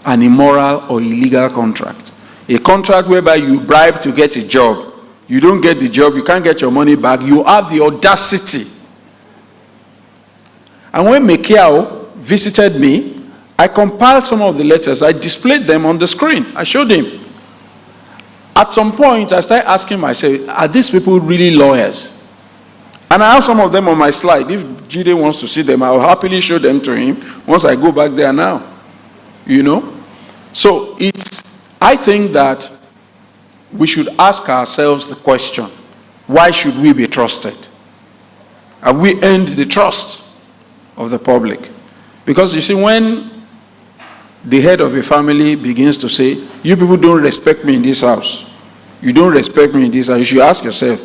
an immoral or illegal contract. A contract whereby you bribe to get a job, you don't get the job, you can't get your money back, you have the audacity. And when Mekiao visited me, I compiled some of the letters, I displayed them on the screen, I showed him. At some point, I started asking myself, are these people really lawyers? And I have some of them on my slide. If Jide wants to see them, I'll happily show them to him once I go back there now. You know? So I think that we should ask ourselves the question, why should we be trusted? Have we earned the trust of the public? Because you see, when the head of a family begins to say, you people don't respect me in this house, you don't respect me in this house, you should ask yourself,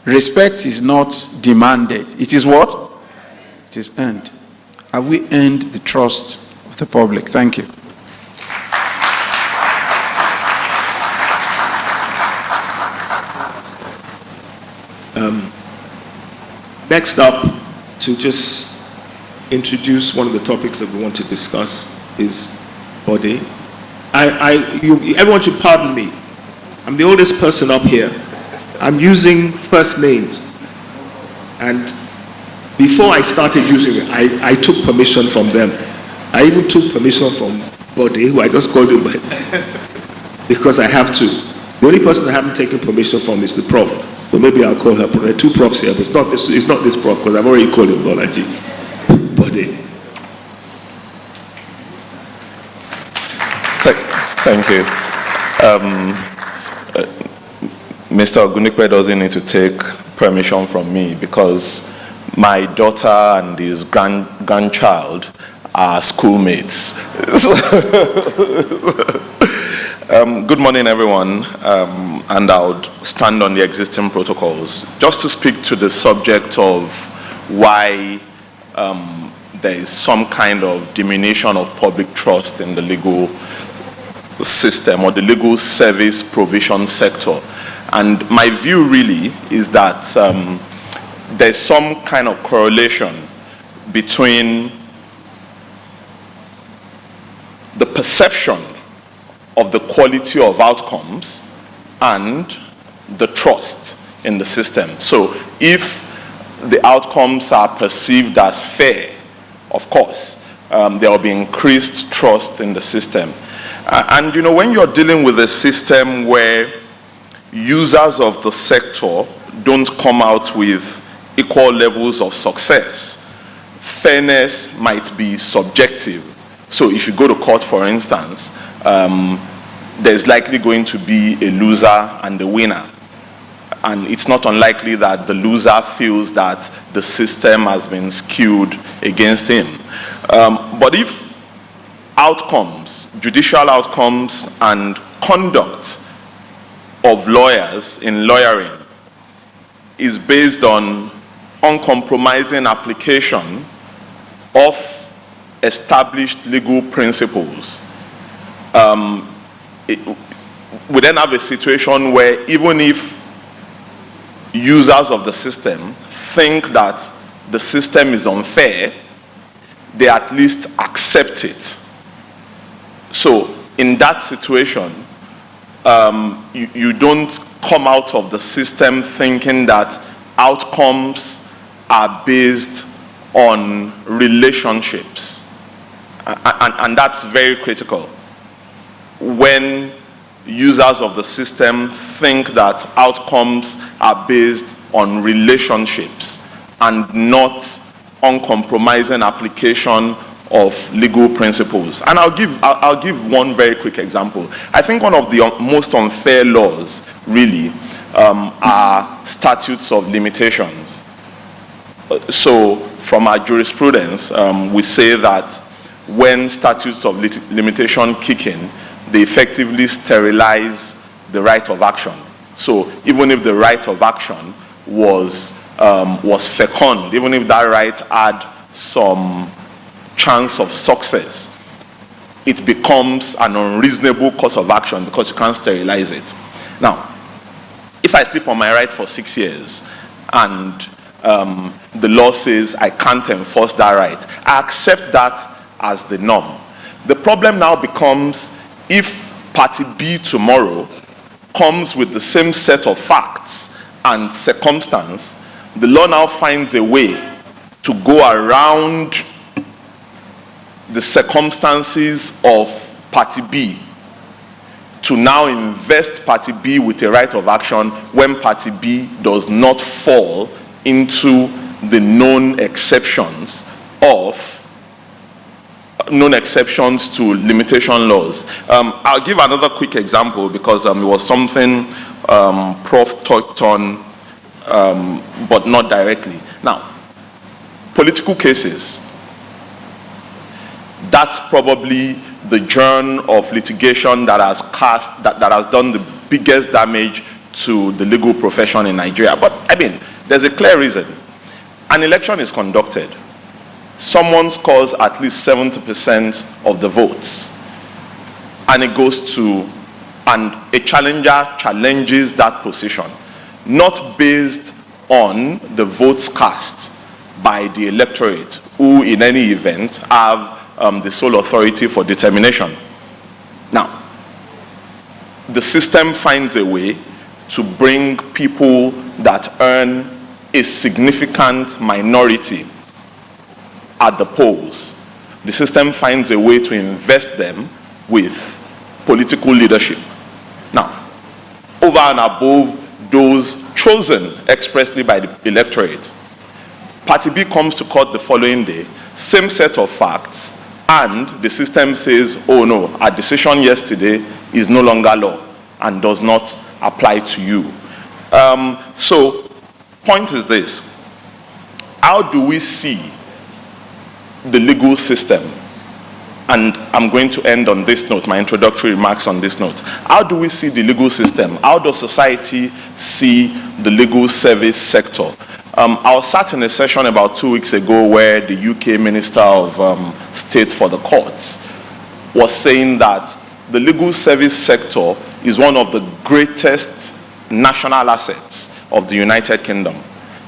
respect is not demanded. It is what? It is earned. Have we earned the trust of the public? Thank you. Next up, to just introduce one of the topics that we want to discuss is body. Everyone should pardon me. I'm the oldest person up here. I'm using first names. And before I started using it, I took permission from them. I even took permission from Bode, who I just called him because I have to. The only person I haven't taken permission from is the prof. So maybe I'll call her. There are two profs here, but it's not this prof, because I've already called him Bolaji. Bode. Thank you. Mr. Ogunekwe doesn't need to take permission from me because my daughter and his grandchild are schoolmates. Good morning, everyone, and I would stand on the existing protocols. Just to speak to the subject of why there is some kind of diminution of public trust in the legal system or the legal service provision sector. And my view really is that there's some kind of correlation between the perception of the quality of outcomes and the trust in the system. So if the outcomes are perceived as fair, of course, there will be increased trust in the system. And you know, when you're dealing with a system where users of the sector don't come out with equal levels of success, fairness might be subjective. So if you go to court, for instance, there's likely going to be a loser and a winner. And it's not unlikely that the loser feels that the system has been skewed against him. But if outcomes, judicial outcomes and conduct of lawyers in lawyering is based on uncompromising application of established legal principles, we then have a situation where even if users of the system think that the system is unfair, they at least accept it. So in that situation, you don't come out of the system thinking that outcomes are based on relationships. And that's very critical. When users of the system think that outcomes are based on relationships and not uncompromising application of legal principles. And I'll give one very quick example. I think one of the most unfair laws really are statutes of limitations. So from our jurisprudence, we say that when statutes of limitation kick in, they effectively sterilize the right of action. So even if the right of action was fecund, even if that right had some chance of success, it becomes an unreasonable course of action because you can't sterilize it. Now, if I sleep on my right for 6 years and the law says I can't enforce that right, I accept that as the norm. The problem now becomes if Party B tomorrow comes with the same set of facts and circumstance, the law now finds a way to go around the circumstances of Party B to now invest Party B with a right of action when Party B does not fall into the known exceptions to limitation laws. I'll give another quick example because it was something Prof touched on, but not directly. Now, political cases. That's probably the germ of litigation that has done the biggest damage to the legal profession in Nigeria. But I mean, there's a clear reason. An election is conducted. Someone scores at least 70% of the votes, and it goes to, and a challenger challenges that position, not based on the votes cast by the electorate, who in any event have the sole authority for determination. Now, the system finds a way to bring people that earn a significant minority at the polls. The system finds a way to invest them with political leadership. Now, over and above those chosen expressly by the electorate, Party B comes to court the following day, same set of facts, and the system says, oh no, our decision yesterday is no longer law and does not apply to you. So, point is this: how do we see the legal system? And I'm going to end on this note, my introductory remarks on this note. How do we see the legal system? How does society see the legal service sector? I was sat in a session about 2 weeks ago where the UK Minister of State for the Courts was saying that the legal service sector is one of the greatest national assets of the United Kingdom,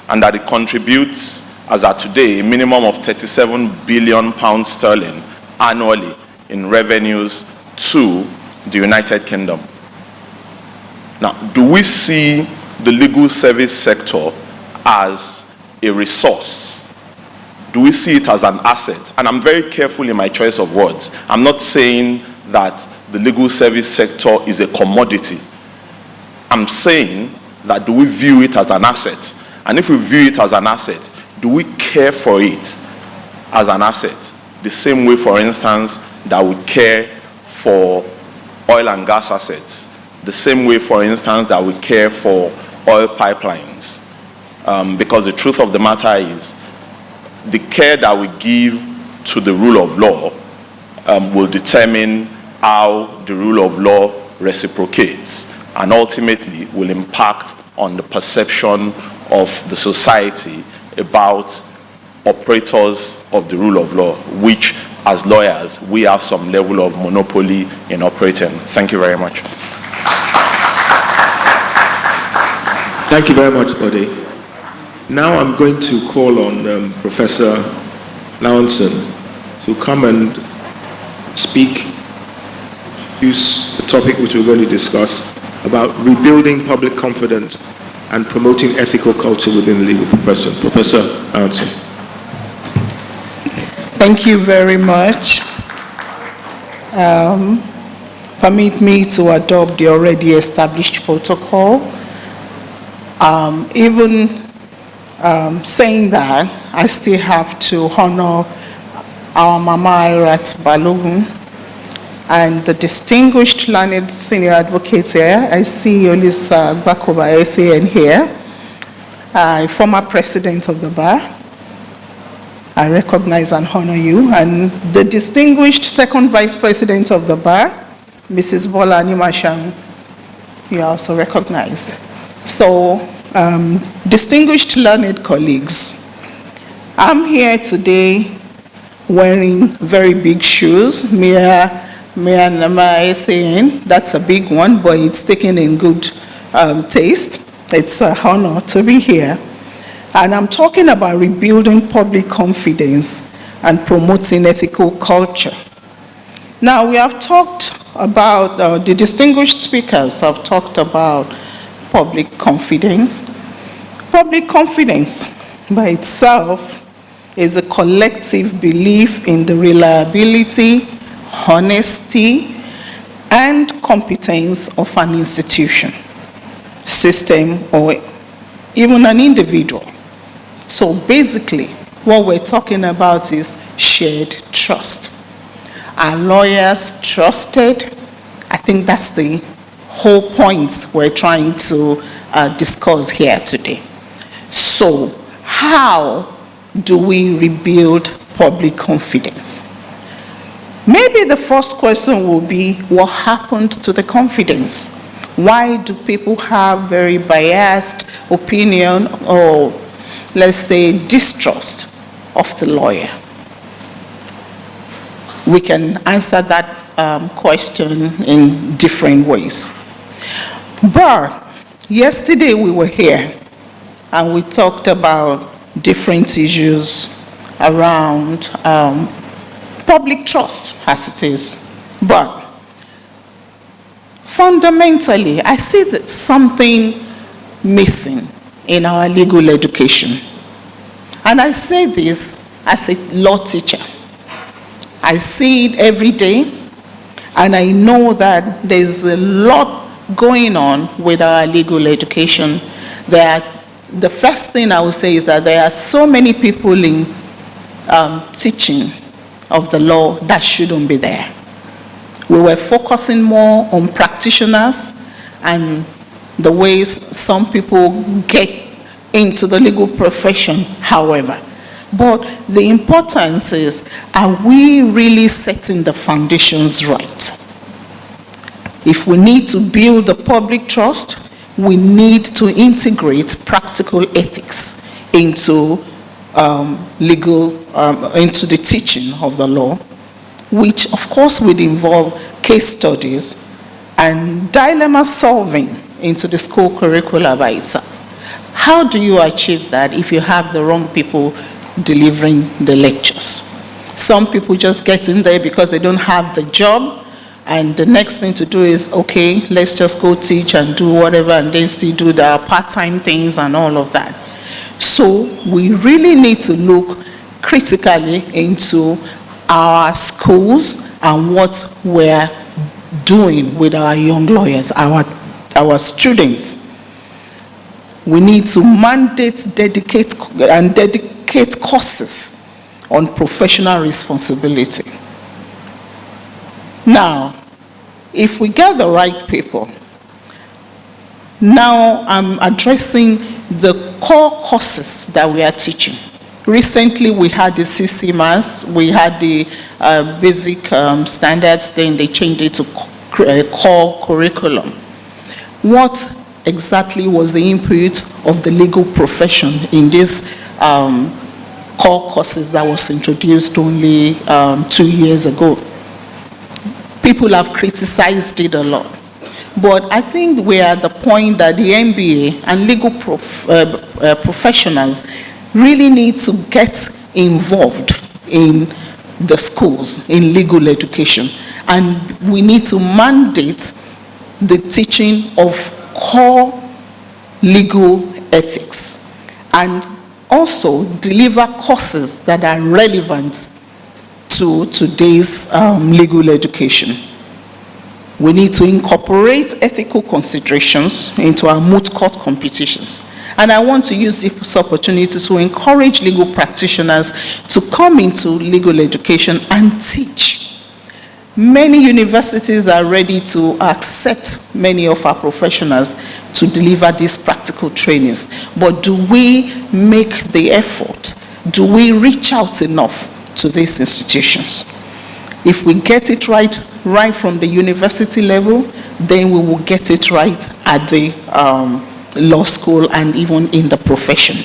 and that it contributes, as at today, a minimum of £37 billion sterling annually in revenues to the United Kingdom. Now, do we see the legal service sector as a resource? Do we see it as an asset? And I'm very careful in my choice of words. I'm not saying that the legal service sector is a commodity. I'm saying that do we view it as an asset? And if we view it as an asset, do we care for it as an asset? The same way, for instance, that we care for oil and gas assets. The same way, for instance, that we care for oil pipelines. Because the truth of the matter is, the care that we give to the rule of law will determine how the rule of law reciprocates, and ultimately will impact on the perception of the society about operators of the rule of law, which as lawyers we have some level of monopoly in operating. Thank you very much. Thank you very much, Bode. Now I'm going to call on Professor Lawanson to come and speak, use the topic which we're going to discuss about rebuilding public confidence and promoting ethical culture within the legal profession. Professor Lawanson. Thank you very much. Permit me to adopt the already established protocol. Saying that, I still have to honor our Mama Irat Balogun and the distinguished learned senior advocates here. I see Yolisa Bakoba SAN here, former president of the bar. I recognize and honor you. And the distinguished second vice president of the bar, Mrs. Bola Animashan. you are also recognized. So, distinguished learned colleagues, I'm here today wearing very big shoes. Mia Nama is saying that's a big one, but it's taken in good taste. It's an honor to be here. And I'm talking about rebuilding public confidence and promoting ethical culture. Now, we have talked about, the distinguished speakers have talked about public confidence. Public confidence by itself is a collective belief in the reliability, honesty, and competence of an institution, system, or even an individual. So basically, what we're talking about is shared trust. Are lawyers trusted? I think that's the whole point we're trying to discuss here today. So how do we rebuild public confidence? Maybe the first question will be, what happened to the confidence? Why do people have very biased opinion, or let's say distrust of the lawyer? We can answer that question in different ways. But yesterday we were here and we talked about different issues around public trust, as it is. But fundamentally, I see that something missing in our legal education. And I say this as a law teacher. I see it every day, and I know that there's a lot going on with our legal education. The first thing I would say is that there are so many people in teaching of the law that shouldn't be there. We were focusing more on practitioners and the ways some people get into the legal profession, however. But the importance is, are we really setting the foundations right? If we need to build the public trust, we need to integrate practical ethics into into the teaching of the law, which of course would involve case studies and dilemma solving into the school curricula by itself. How do you achieve that if you have the wrong people delivering the lectures? Some people just get in there because they don't have the job, and the next thing to do is, okay, let's just go teach and do whatever, and then still do the part-time things and all of that. So we really need to look critically into our schools and what we're doing with our young lawyers, our students. We need to dedicate courses on professional responsibility. Now, if we get the right people, now I'm addressing the core courses that we are teaching. Recently, we had the CCMAS, we had the basic standards, then they changed it to core curriculum. What exactly was the input of the legal profession in these core courses that was introduced only 2 years ago? People have criticized it a lot. But I think we are at the point that the MBA and legal professionals really need to get involved in the schools, in legal education. And we need to mandate the teaching of core legal ethics and also deliver courses that are relevant to today's legal education. We need to incorporate ethical considerations into our moot court competitions. And I want to use this opportunity to encourage legal practitioners to come into legal education and teach. Many universities are ready to accept many of our professionals to deliver these practical trainings. But do we make the effort? Do we reach out enough to these institutions? If we get it right from the university level, then we will get it right at the law school and even in the profession.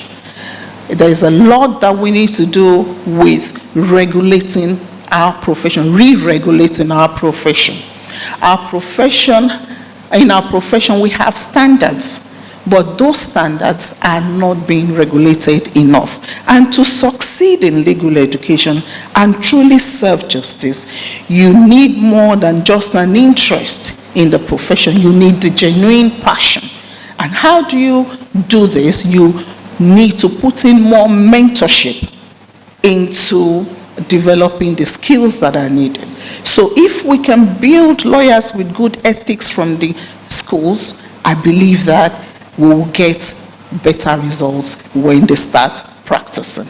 There is a lot that we need to do with regulating our profession, re-regulating our profession. In our profession, we have standards, but those standards are not being regulated enough. And to succeed in legal education and truly serve justice, you need more than just an interest in the profession. You need the genuine passion. And how do you do this? You need to put in more mentorship into developing the skills that are needed. So if we can build lawyers with good ethics from the schools, I believe that we will get better results when they start practicing.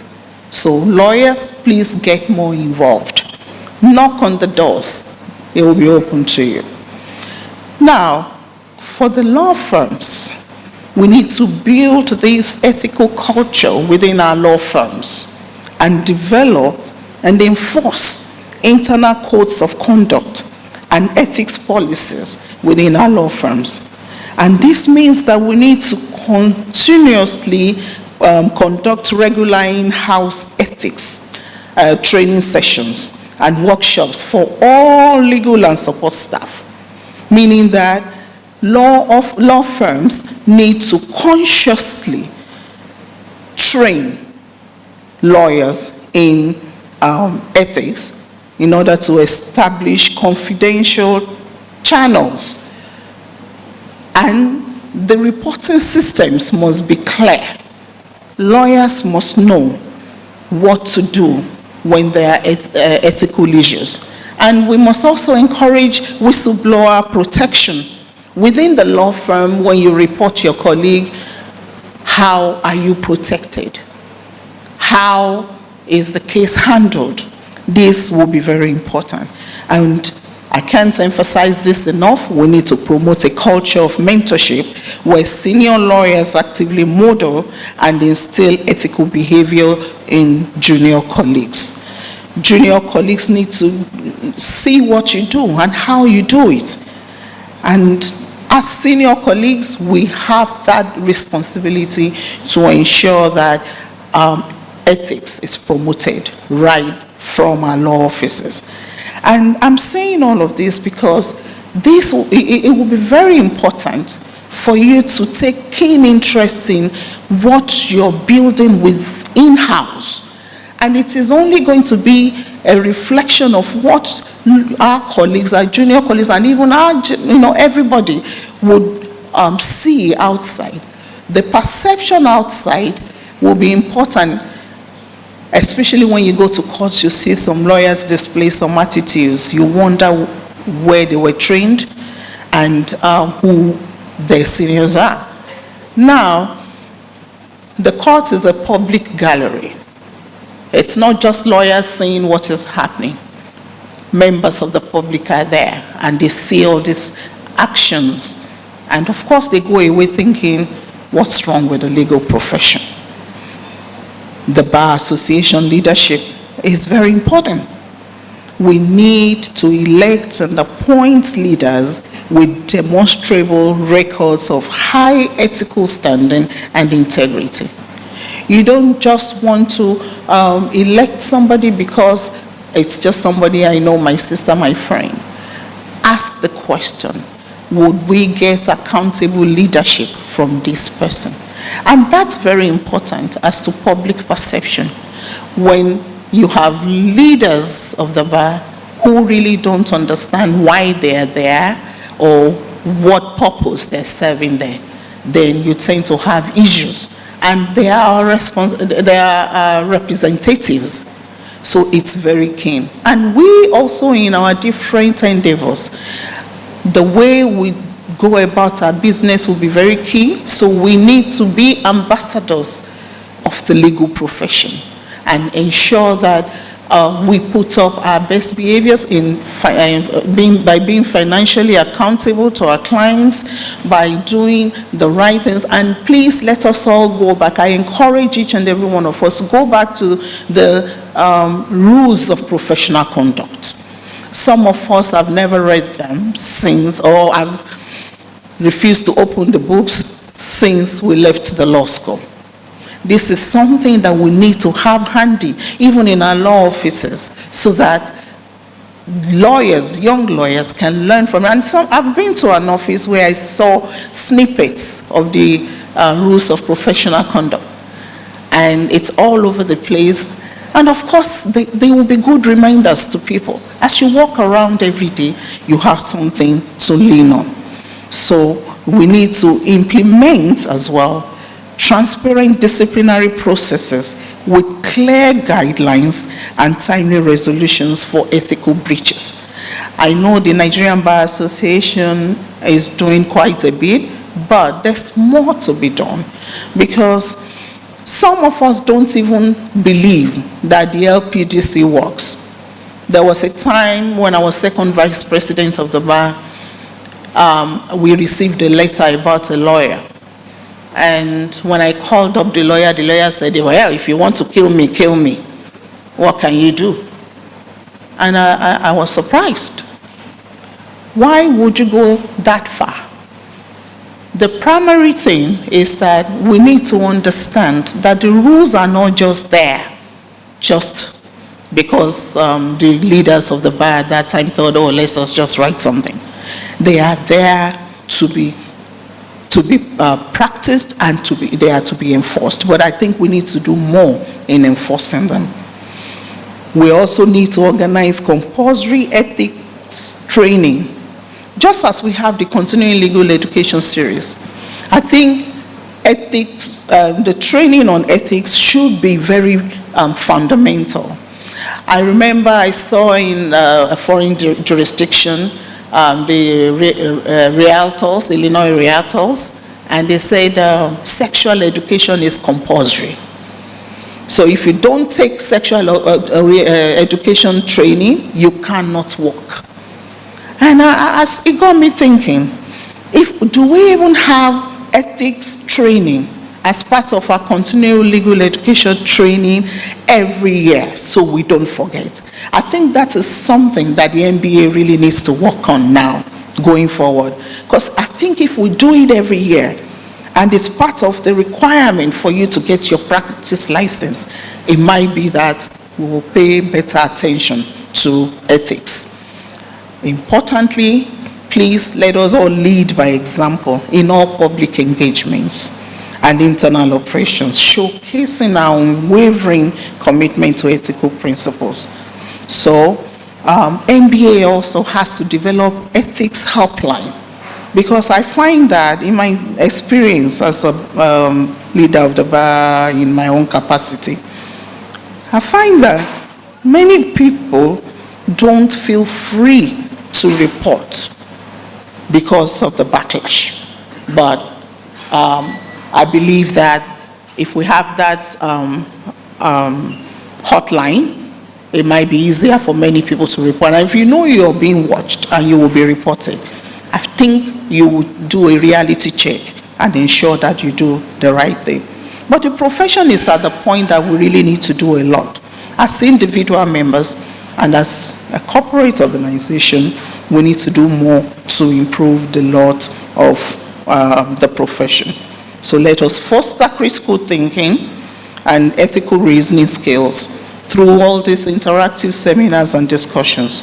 So lawyers, please get more involved. Knock on the doors. It will be open to you. Now, for the law firms, we need to build this ethical culture within our law firms and develop and enforce internal codes of conduct and ethics policies within our law firms. And this means that we need to continuously conduct regular in-house ethics training sessions and workshops for all legal and support staff, meaning that law firms need to consciously train lawyers in ethics in order to establish confidential channels. And the reporting systems must be clear. Lawyers must know what to do when there are ethical issues. And we must also encourage whistleblower protection. Within the law firm, when you report your colleague, how are you protected? How is the case handled? This will be very important. And I can't emphasize this enough. We need to promote a culture of mentorship where senior lawyers actively model and instill ethical behavior in junior colleagues. Junior colleagues need to see what you do and how you do it. And as senior colleagues, we have that responsibility to ensure that ethics is promoted right from our law offices. And I'm saying all of this because it will be very important for you to take keen interest in what you're building with in-house. And it is only going to be a reflection of what our colleagues, our junior colleagues, and even our, everybody would see outside. The perception outside will be important, especially when you go to court. You see some lawyers display some attitudes. You wonder where they were trained and who their seniors are. Now, the court is a public gallery. It's not just lawyers saying what is happening. Members of the public are there and they see all these actions. And of course, they go away thinking, what's wrong with the legal profession? The Bar Association leadership is very important. We need to elect and appoint leaders with demonstrable records of high ethical standing and integrity. You don't just want to elect somebody because it's just somebody I know, my sister, my friend. Ask the question, would we get accountable leadership from this person? And that's very important as to public perception. When you have leaders of the bar who really don't understand why they're there or what purpose they're serving there, then you tend to have issues. And they are representatives. So it's very keen. And we also, in our different endeavors, the way we go about our business will be very key. So we need to be ambassadors of the legal profession and ensure that we put up our best behaviors by being financially accountable to our clients, by doing the right things. And please let us all go back. I encourage each and every one of us to go back to the rules of professional conduct. Some of us have never read them since, or have refused to open the books since we left the law school. This is something that we need to have handy, even in our law offices, so that lawyers, young lawyers, can learn from it. And I've been to an office where I saw snippets of the rules of professional conduct. And it's all over the place. And of course, they will be good reminders to people. As you walk around every day, you have something to lean on. So we need to implement as well transparent disciplinary processes with clear guidelines and timely resolutions for ethical breaches. I know the Nigerian Bar Association is doing quite a bit, but there's more to be done, because some of us don't even believe that the LPDC works. There was a time when I was second vice president of the bar, we received a letter about a lawyer. And when I called up the lawyer said, well, if you want to kill me, kill me. What can you do? And I was surprised. Why would you go that far? The primary thing is that we need to understand that the rules are not just there just because the leaders of the bar at that time thought, oh, let's just write something. They are there to be practiced and they are to be enforced. But I think we need to do more in enforcing them. We also need to organize compulsory ethics training, just as we have the continuing legal education series. I think ethics, the training on ethics should be very fundamental. I remember I saw in a foreign jurisdiction the realtors, Illinois realtors, and they said sexual education is compulsory. So if you don't take sexual education training, you cannot work. And it got me thinking, do we even have ethics training as part of our continuing legal education training every year so we don't forget? I think that is something that the NBA really needs to work on now, going forward. Because I think if we do it every year, and it's part of the requirement for you to get your practice license, it might be that we will pay better attention to ethics. Importantly, please let us all lead by example in all public engagements and internal operations, showcasing our unwavering commitment to ethical principles. So, MBA also has to develop ethics helpline, because I find that in my experience as a leader of the bar in my own capacity, I find that many people don't feel free to report because of the backlash. But I believe that if we have that hotline, it might be easier for many people to report. And if you know you're being watched and you will be reported, I think you would do a reality check and ensure that you do the right thing. But the profession is at the point that we really need to do a lot. As individual members and as a corporate organization, we need to do more to improve the lot of the profession. So let us foster critical thinking and ethical reasoning skills through all these interactive seminars and discussions.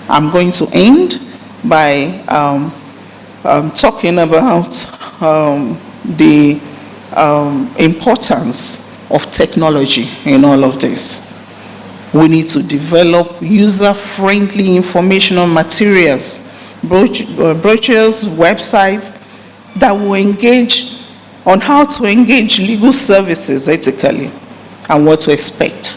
I'm going to end by talking about the importance of technology in all of this. We need to develop user-friendly informational materials, brochures, websites that will engage on how to engage legal services ethically and what to expect.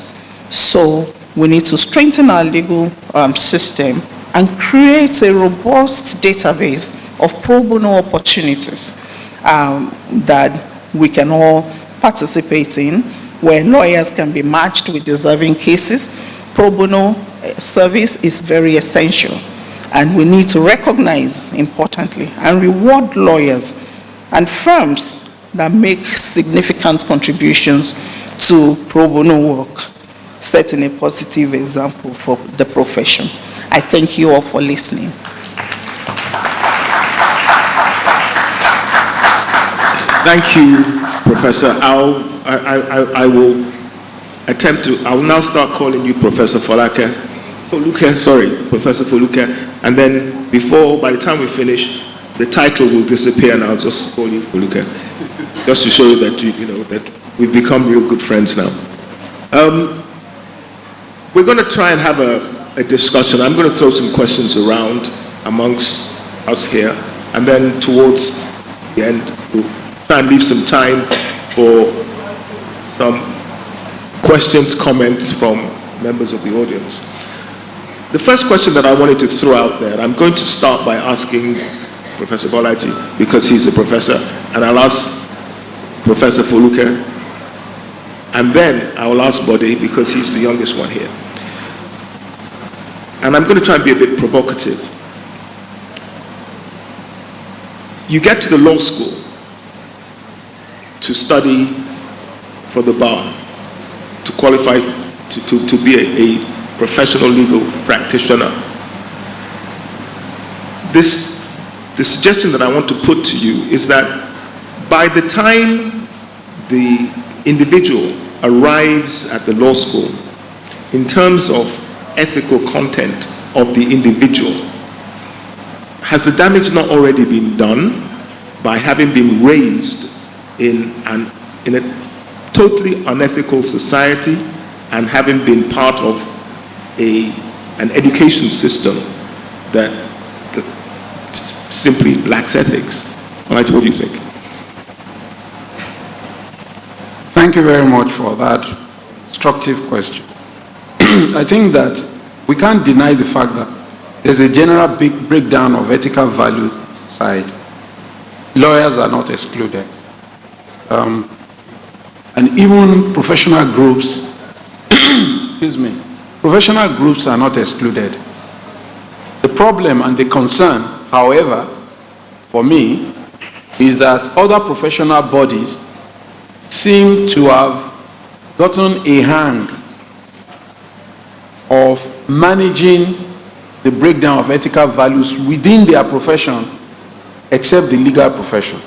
So we need to strengthen our legal system and create a robust database of pro bono opportunities that we can all participate in, where lawyers can be matched with deserving cases. Pro bono service is very essential, and we need to recognize, importantly, and reward lawyers and firms that make significant contributions to pro bono work, setting a positive example for the profession. I thank you all for listening. Thank you, Professor. I will attempt to, I will now start calling you Professor Foluke, Professor Foluke, and then by the time we finish, the title will disappear and I'll just call you Foluke, just to show you that, that we've become real good friends now. We're going to try and have a discussion. I'm going to throw some questions around amongst us here, and then towards the end, we'll try and leave some time for some questions, comments from members of the audience. The first question that I wanted to throw out there, I'm going to start by asking Professor Bolaji, because he's a professor, and I'll ask Professor Foluke, and then I will ask Bode, because he's the youngest one here. And I'm going to try and be a bit provocative. You get to the law school to study for the bar, to qualify to be a professional legal practitioner. The suggestion that I want to put to you is that by the time the individual arrives at the law school, in terms of ethical content of the individual, has the damage not already been done by having been raised in a totally unethical society and having been part of an education system that simply lacks ethics? What do you think? Thank you very much for that instructive question. I think that we can't deny the fact that there's a general big breakdown of ethical values in society. Lawyers are not excluded. And even professional groups, excuse me, professional groups are not excluded. The problem and the concern, however, for me, is that other professional bodies seem to have gotten a hang of managing the breakdown of ethical values within their profession, except the legal profession.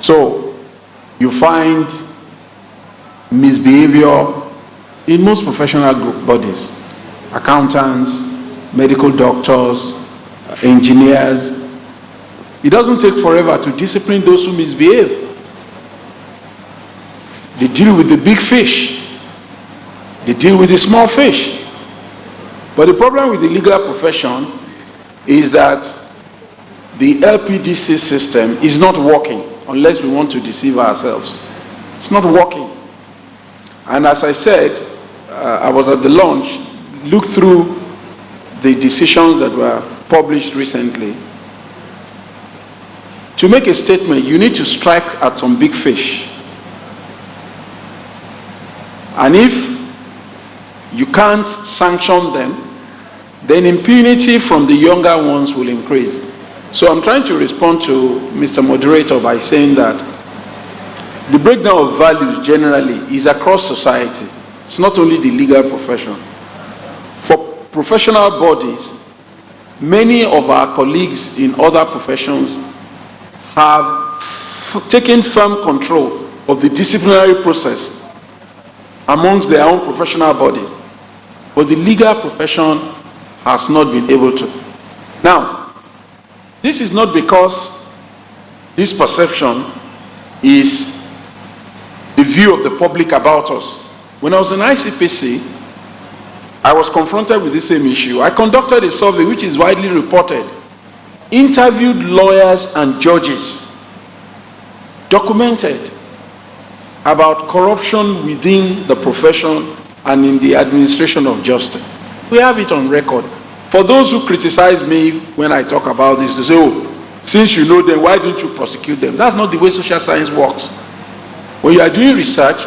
So you find misbehavior in most professional bodies: accountants, medical doctors, engineers. It doesn't take forever to discipline those who misbehave. They deal with the big fish. They deal with the small fish. But the problem with the legal profession is that the LPDC system is not working, unless we want to deceive ourselves. It's not working. And as I said, I was at the launch, looked through the decisions that were published recently. To make a statement, you need to strike at some big fish. And if you can't sanction them, then impunity from the younger ones will increase. So I'm trying to respond to Mr. Moderator by saying that the breakdown of values generally is across society. It's not only the legal profession. For professional bodies, many of our colleagues in other professions have taken firm control of the disciplinary process amongst their own professional bodies. But the legal profession has not been able to. Now, this is not because this perception is the view of the public about us. When I was in ICPC, I was confronted with the same issue. I conducted a survey which is widely reported, interviewed lawyers and judges, documented about corruption within the profession and in the administration of justice. We have it on record. For those who criticize me when I talk about this, they say, oh, since you know them, why don't you prosecute them? That's not the way social science works. When you are doing research,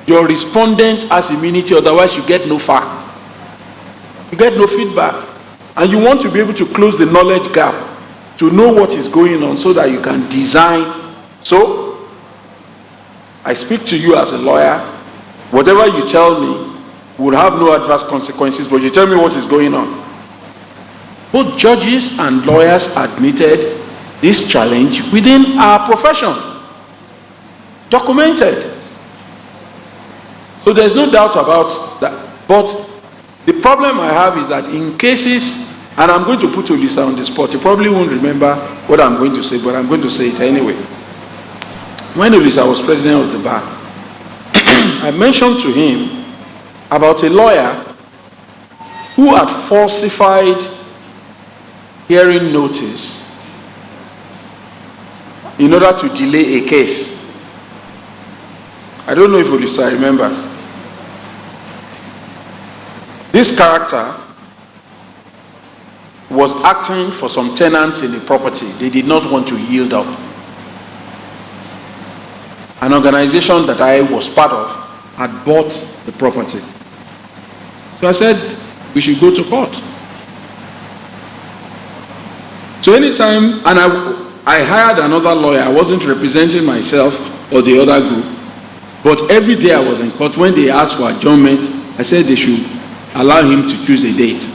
your respondent has immunity, otherwise you get no fact. You get no feedback. And you want to be able to close the knowledge gap, to know what is going on so that you can design. So, I speak to you as a lawyer. Whatever you tell me would have no adverse consequences, but you tell me what is going on. Both judges and lawyers admitted this challenge within our profession. Documented. So there's no doubt about that. But the problem I have is that in cases, and I'm going to put Olisa on the spot, you probably won't remember what I'm going to say, but I'm going to say it anyway. When Olisa was president of the bar, I mentioned to him about a lawyer who had falsified hearing notice in order to delay a case. I don't know if Olisa remembers. This character was acting for some tenants in the property. They did not want to yield up. An organization that I was part of had bought the property. So I said, we should go to court. So anytime, and I hired another lawyer. I wasn't representing myself or the other group. But every day I was in court. When they asked for adjournment, I said they should allow him to choose a date.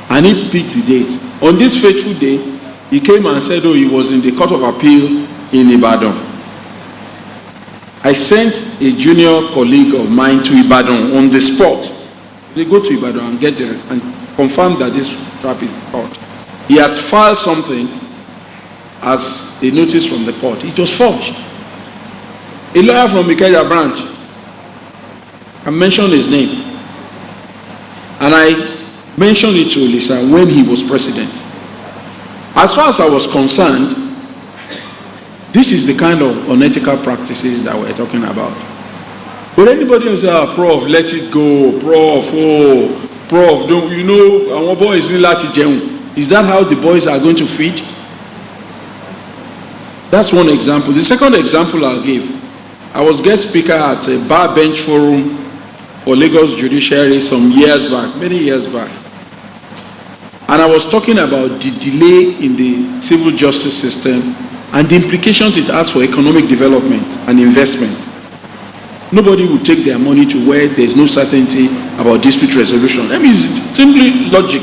And he picked the date. On this fateful day, he came and said, oh, he was in the Court of Appeal in Ibadan. I sent a junior colleague of mine to Ibadan on the spot. They go to Ibadan and get there and confirm that this trap is court. He had filed something as a notice from the court. It was forged. A lawyer from Ikeja branch, I mentioned his name. And I mentioned it to Olisa when he was president. As far as I was concerned, this is the kind of unethical practices that we're talking about. But anybody who says, Prof, let it go, Prof, don't, you know, our boys need to jeun. Is that how the boys are going to feed? That's one example. The second example I'll give, I was guest speaker at a bar bench forum for Lagos Judiciary some years back, many years back. And I was talking about the delay in the civil justice system and the implications it has for economic development and investment. Nobody would take their money to where there's no certainty about dispute resolution. I mean, it's simply logic.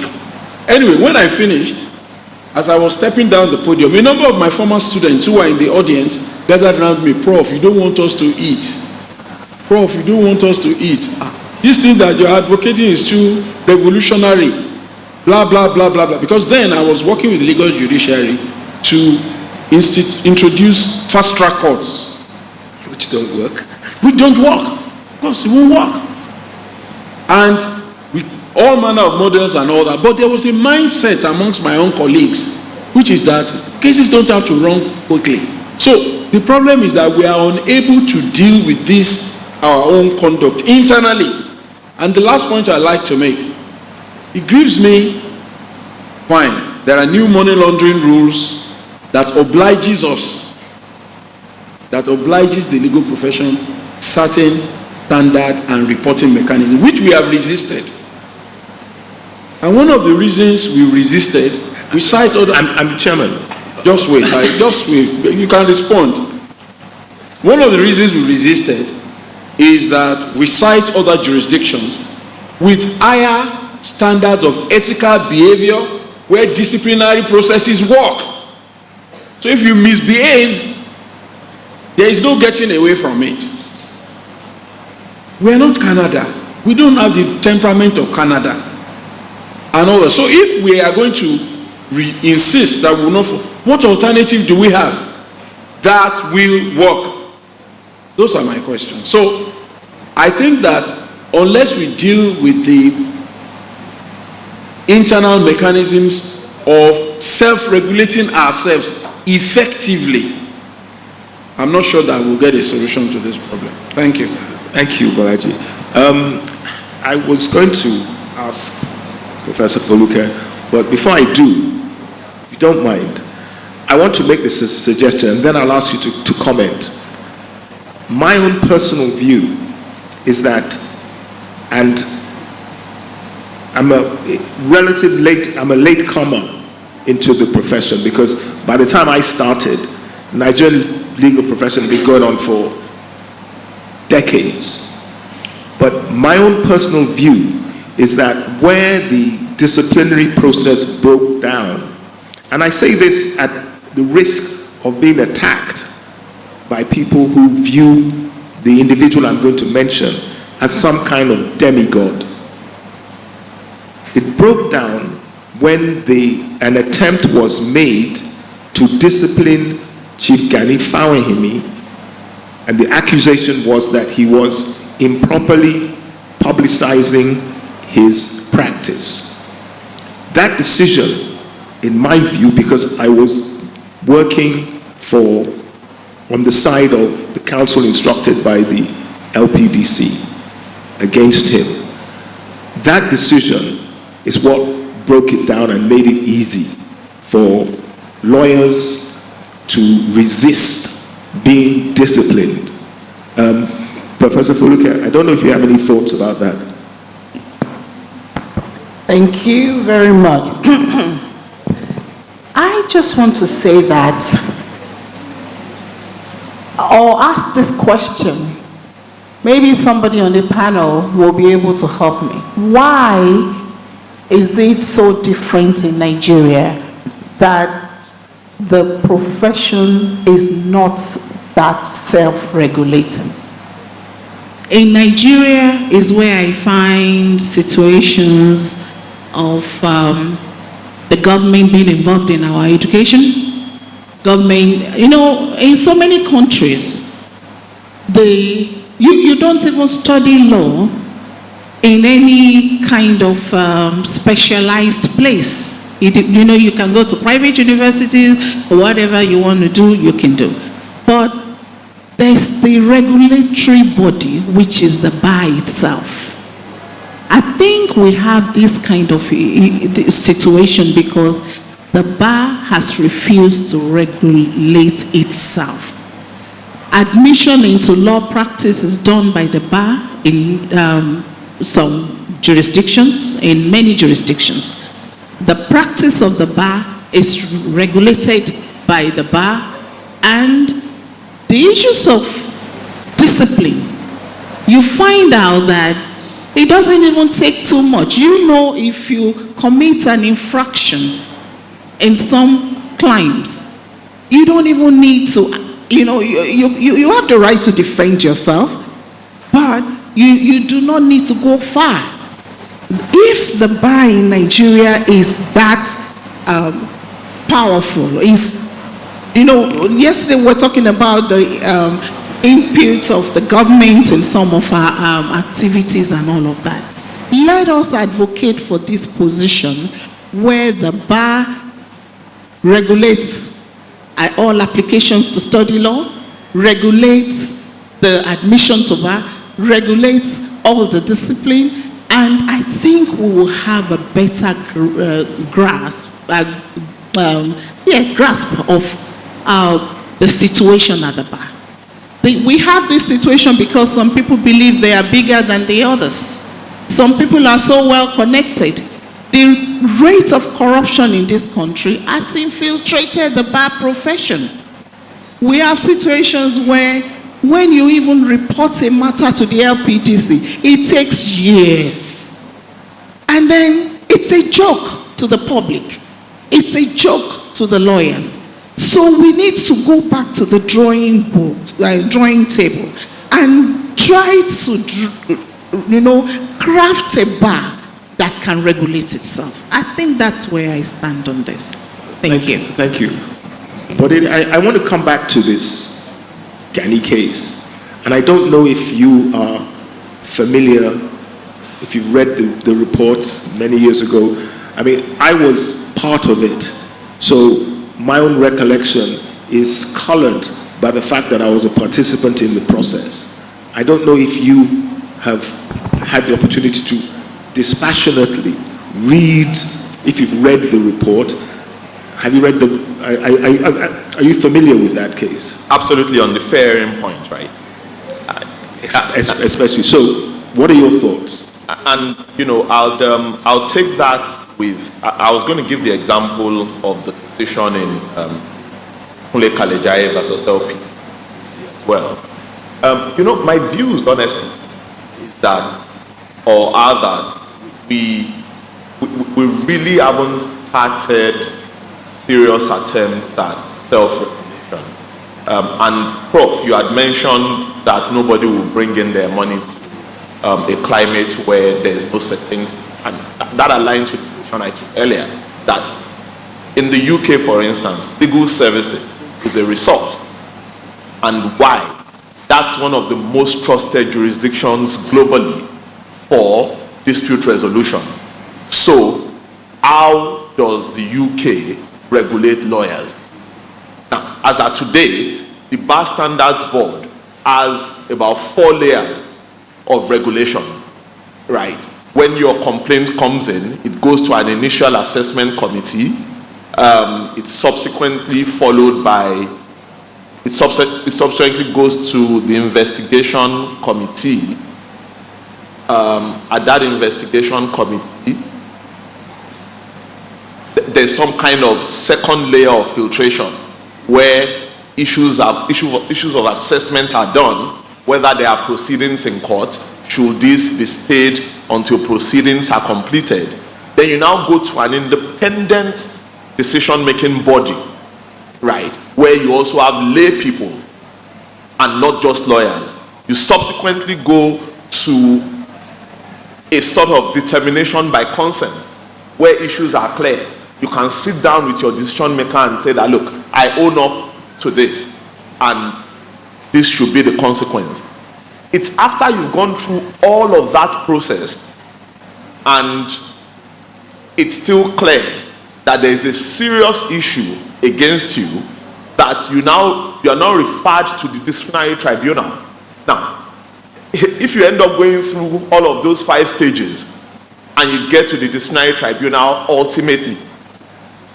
Anyway, when I finished, as I was stepping down the podium, a number of my former students who were in the audience gathered around me. Prof, you don't want us to eat. Prof, you don't want us to eat. This thing that you're advocating is too revolutionary. Blah, blah, blah, blah, blah. Because then I was working with the Lagos Judiciary to introduce fast-track courts. Which don't work. We don't work. Of course, it won't work. And with all manner of models and all that. But there was a mindset amongst my own colleagues, which is that cases don't have to run quickly. So the problem is that we are unable to deal with this, our own conduct, internally. And the last point I'd like to make, it grieves me, fine, there are new money laundering rules that obliges us, that obliges the legal profession certain standard and reporting mechanism, which we have resisted. And one of the reasons we resisted, we cite other... I'm the chairman. Just wait, just wait, you can respond. One of the reasons we resisted is that we cite other jurisdictions with higher standards of ethical behavior where disciplinary processes work. So if you misbehave, there is no getting away from it. We are not Canada. We don't have the temperament of Canada and all that. So if we are going to insist that we will not, what alternative do we have that will work? Those are my questions. So I think that unless we deal with the internal mechanisms of self-regulating ourselves effectively, I'm not sure that we'll get a solution to this problem. Thank you. Thank you, Balaji. I was going to ask Professor Foluke, but before I do, if you don't mind, I want to make this a suggestion, and then I'll ask you to comment. My own personal view is that, and I'm a late comer into the profession, because by the time I started, Nigerian legal profession had been going on for decades. But my own personal view is that where the disciplinary process broke down, and I say this at the risk of being attacked by people who view the individual I'm going to mention as some kind of demigod. It broke down when an attempt was made to discipline Chief Gani Fawehimi, and the accusation was that he was improperly publicizing his practice. That decision, in my view, because I was working on the side of the counsel instructed by the LPDC against him, that decision is what broke it down and made it easy for lawyers to resist being disciplined. Professor Fuluke, I don't know if you have any thoughts about that. Thank you very much. I just want to say that, or ask this question. Maybe somebody on the panel will be able to help me. Why is it so different in Nigeria that the profession is not that self-regulating? In Nigeria is where I find situations of the government being involved in our education. Government, in so many countries, you don't even study law in any kind of specialized place. You can go to private universities, or whatever you want to do, you can do. But there's the regulatory body, which is the bar itself. I think we have this kind of situation because the bar has refused to regulate itself. Admission into law practice is done by the bar in some jurisdictions, in many jurisdictions. The practice of the bar is regulated by the bar, and the issues of discipline, you find out that it doesn't even take too much. If you commit an infraction in some crimes, you don't even need to, you have the right to defend yourself, but you do not need to go far. If the bar in Nigeria is that powerful, yesterday we were talking about the input of the government in some of our activities and all of that. Let us advocate for this position where the bar regulates all applications to study law, regulates the admission to bar, regulates all the discipline, and I think we will have a better grasp of the situation at the bar. We have this situation because some people believe they are bigger than the others. Some people are so well connected. The rate of corruption in this country has infiltrated the bar profession. We have situations where when you even report a matter to the LPDC, it takes years. And then it's a joke to the public. It's a joke to the lawyers. So we need to go back to the drawing table and try to, craft a bar that can regulate itself. I think that's where I stand on this. Thank you. Thank you. But I want to come back to this Gani case. And I don't know if you are familiar, if you've read the reports many years ago. I mean, I was part of it. So my own recollection is colored by the fact that I was a participant in the process. I don't know if you have had the opportunity to dispassionately read, if you've read the report. Have you read are you familiar with that case? Absolutely, on the fairing point, right? Especially. So, what are your thoughts? And I'll take that with. I was going to give the example of the decision in Kunle Kalejaye versus LP as well. My views, honestly, is that, or are that, we really haven't started serious attempts at self-regulation. And Prof, you had mentioned that nobody will bring in their money to a climate where there is no certainty. And that aligns with the question I took earlier, that in the UK, for instance, legal services is a resource. And why? That's one of the most trusted jurisdictions globally for dispute resolution. So, how does the UK regulate lawyers? Now, as of today, the Bar Standards Board has about 4 layers of regulation, right? When your complaint comes in, it goes to an initial assessment committee. It's subsequently followed by, it subsequently goes to the investigation committee. At that investigation committee, there's some kind of second layer of filtration where issues of assessment are done, whether there are proceedings in court, should this be stayed until proceedings are completed. Then you now go to an independent decision-making body, right, where you also have lay people and not just lawyers. You subsequently go to a sort of determination by consent, where issues are clear. You can sit down with your decision maker and say that, look, I own up to this, and this should be the consequence. It's after you've gone through all of that process and it's still clear that there is a serious issue against you that you are now referred to the disciplinary tribunal. Now, if you end up going through all of those 5 stages and you get to the disciplinary tribunal ultimately,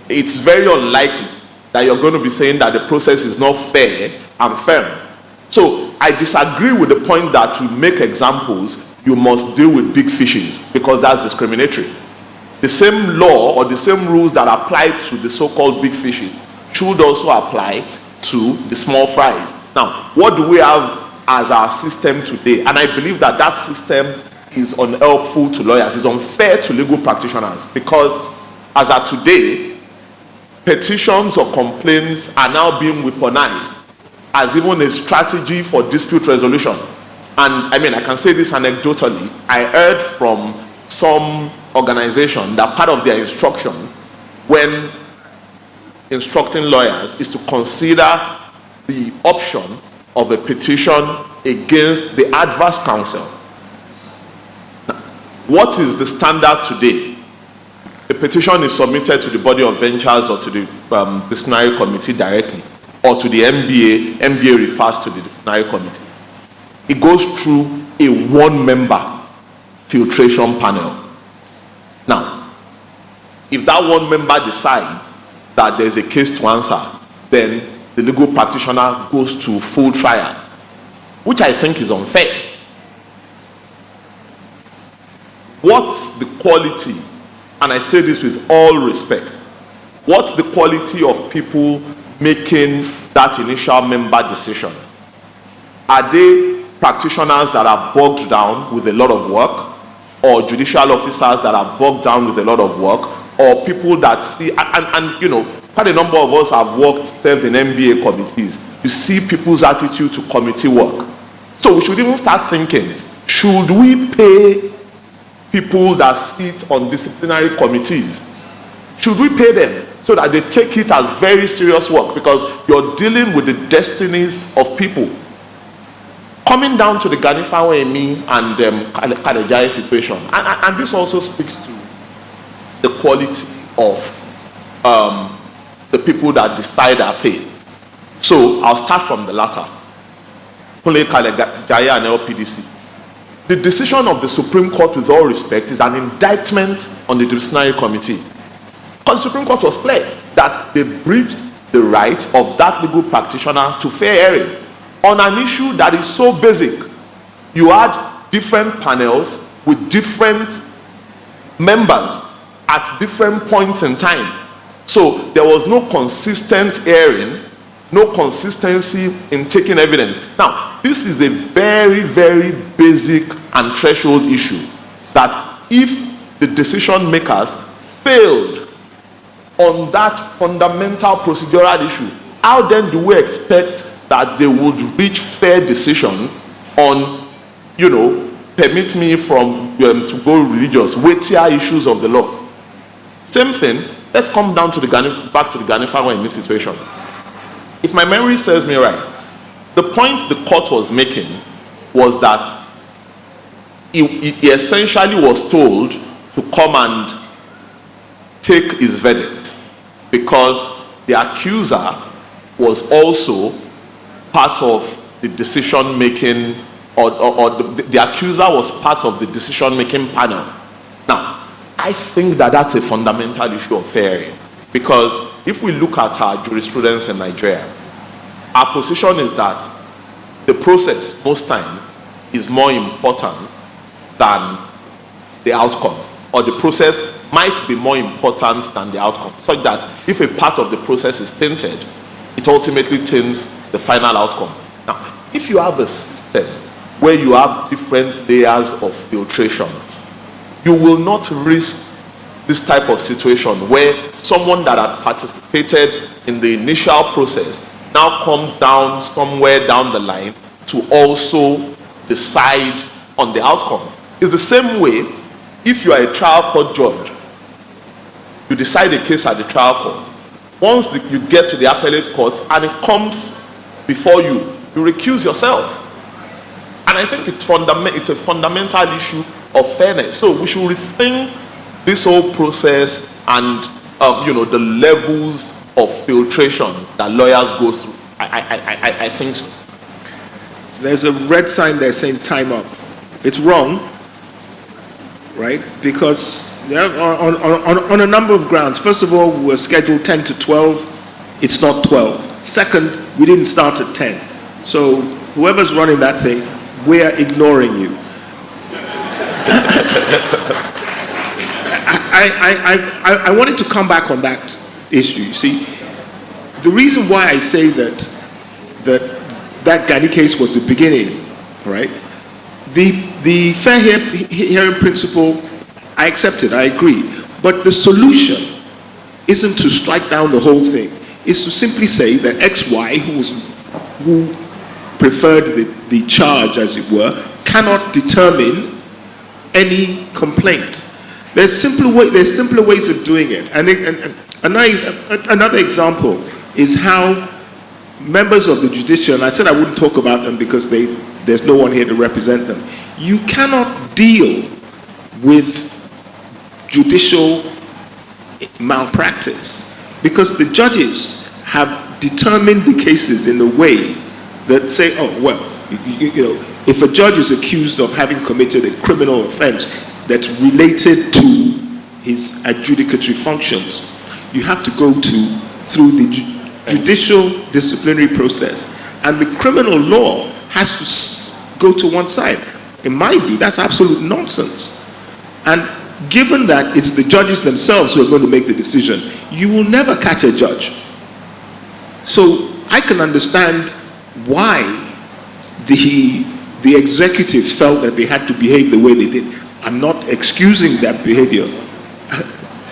it's very unlikely that you're going to be saying that the process is not fair and firm. So I disagree with the point that to make examples, you must deal with big fishes, because that's discriminatory. The same law or the same rules that apply to the so-called big fishes should also apply to the small fries. Now, what do we have as our system today? And I believe that that system is unhelpful to lawyers, it's unfair to legal practitioners, because as of today, petitions or complaints are now being weaponized as even a strategy for dispute resolution. And I mean, I can say this anecdotally. I heard from some organization that part of their instructions when instructing lawyers is to consider the option of a petition against the adverse counsel. Now, what is the standard today? A petition is submitted to the body of benchers or to the disciplinary committee directly, or to the MBA. MBA refers to the disciplinary committee. It goes through a 1-member filtration panel. Now, if that 1 member decides that there's a case to answer, then the legal practitioner goes to full trial, which I think is unfair. What's the quality? And I say this with all respect. What's the quality of people making that initial member decision? Are they practitioners that are bogged down with a lot of work, or judicial officers that are bogged down with a lot of work, or people that see, and you know, quite a number of us have served in MBA committees. You see people's attitude to committee work. So we should even start thinking, should we pay people that sit on disciplinary committees? Should we pay them so that they take it as very serious work? Because you're dealing with the destinies of people. Coming down to the Ganifawa Emi and Kadejai situation, and this also speaks to the quality of the people that decide our fate. So I'll start from the latter. Kunle Kadejai and LPDC. The decision of the Supreme Court, with all respect, is an indictment on the disciplinary committee. Because the Supreme Court was clear that they breached the right of that legal practitioner to fair hearing on an issue that is so basic. You had different panels with different members at different points in time. So there was no consistent hearing, no consistency in taking evidence. Now, this is a very, very basic and threshold issue that if the decision makers failed on that fundamental procedural issue, how then do we expect that they would reach fair decision on, permit me from to go religious, weightier issues of the law? Same thing. Let's come down to back to the Gani Fago in this situation. If my memory serves me right, the point the court was making was that he essentially was told to come and take his verdict because the accuser was also part of the decision making, or the accuser was part of the decision making panel. Now, I think that that's a fundamental issue of fair hearing, because if we look at our jurisprudence in Nigeria, our position is that the process most times is more important than the outcome, or the process might be more important than the outcome, such that if a part of the process is tainted, it ultimately taints the final outcome. Now, if you have a system where you have different layers of filtration, you will not risk this type of situation where someone that had participated in the initial process now comes down somewhere down the line to also decide on the outcome. It's the same way if you are a trial court judge, you decide a case at the trial court. Once you get to the appellate court and it comes before you, you recuse yourself. And I think it's a fundamental issue of fairness. So we should rethink this whole process and the levels of filtration that lawyers go through. I think so. There's a red sign there saying time up. It's wrong, right? Because on a number of grounds. First of all, we were scheduled 10 to 12. It's not 12. Second, we didn't start at 10. So whoever's running that thing, we are ignoring you. I wanted to come back on that issue. You see, the reason why I say that Gani case was the beginning, right? The fair hearing principle, I accept it, I agree. But the solution isn't to strike down the whole thing. It's to simply say that XY, who preferred the charge, as it were, cannot determine any complaint. There's simpler ways of doing it. And another example is how members of the judicial, and I said I wouldn't talk about them because there's no one here to represent them. You cannot deal with judicial malpractice because the judges have determined the cases in a way that say, oh, well, if a judge is accused of having committed a criminal offense that's related to his adjudicatory functions, you have to go through the judicial disciplinary process. And the criminal law has to go to one side. In my view, that's absolute nonsense. And given that it's the judges themselves who are going to make the decision, you will never catch a judge. So I can understand why the executive felt that they had to behave the way they did. I'm not excusing that behavior.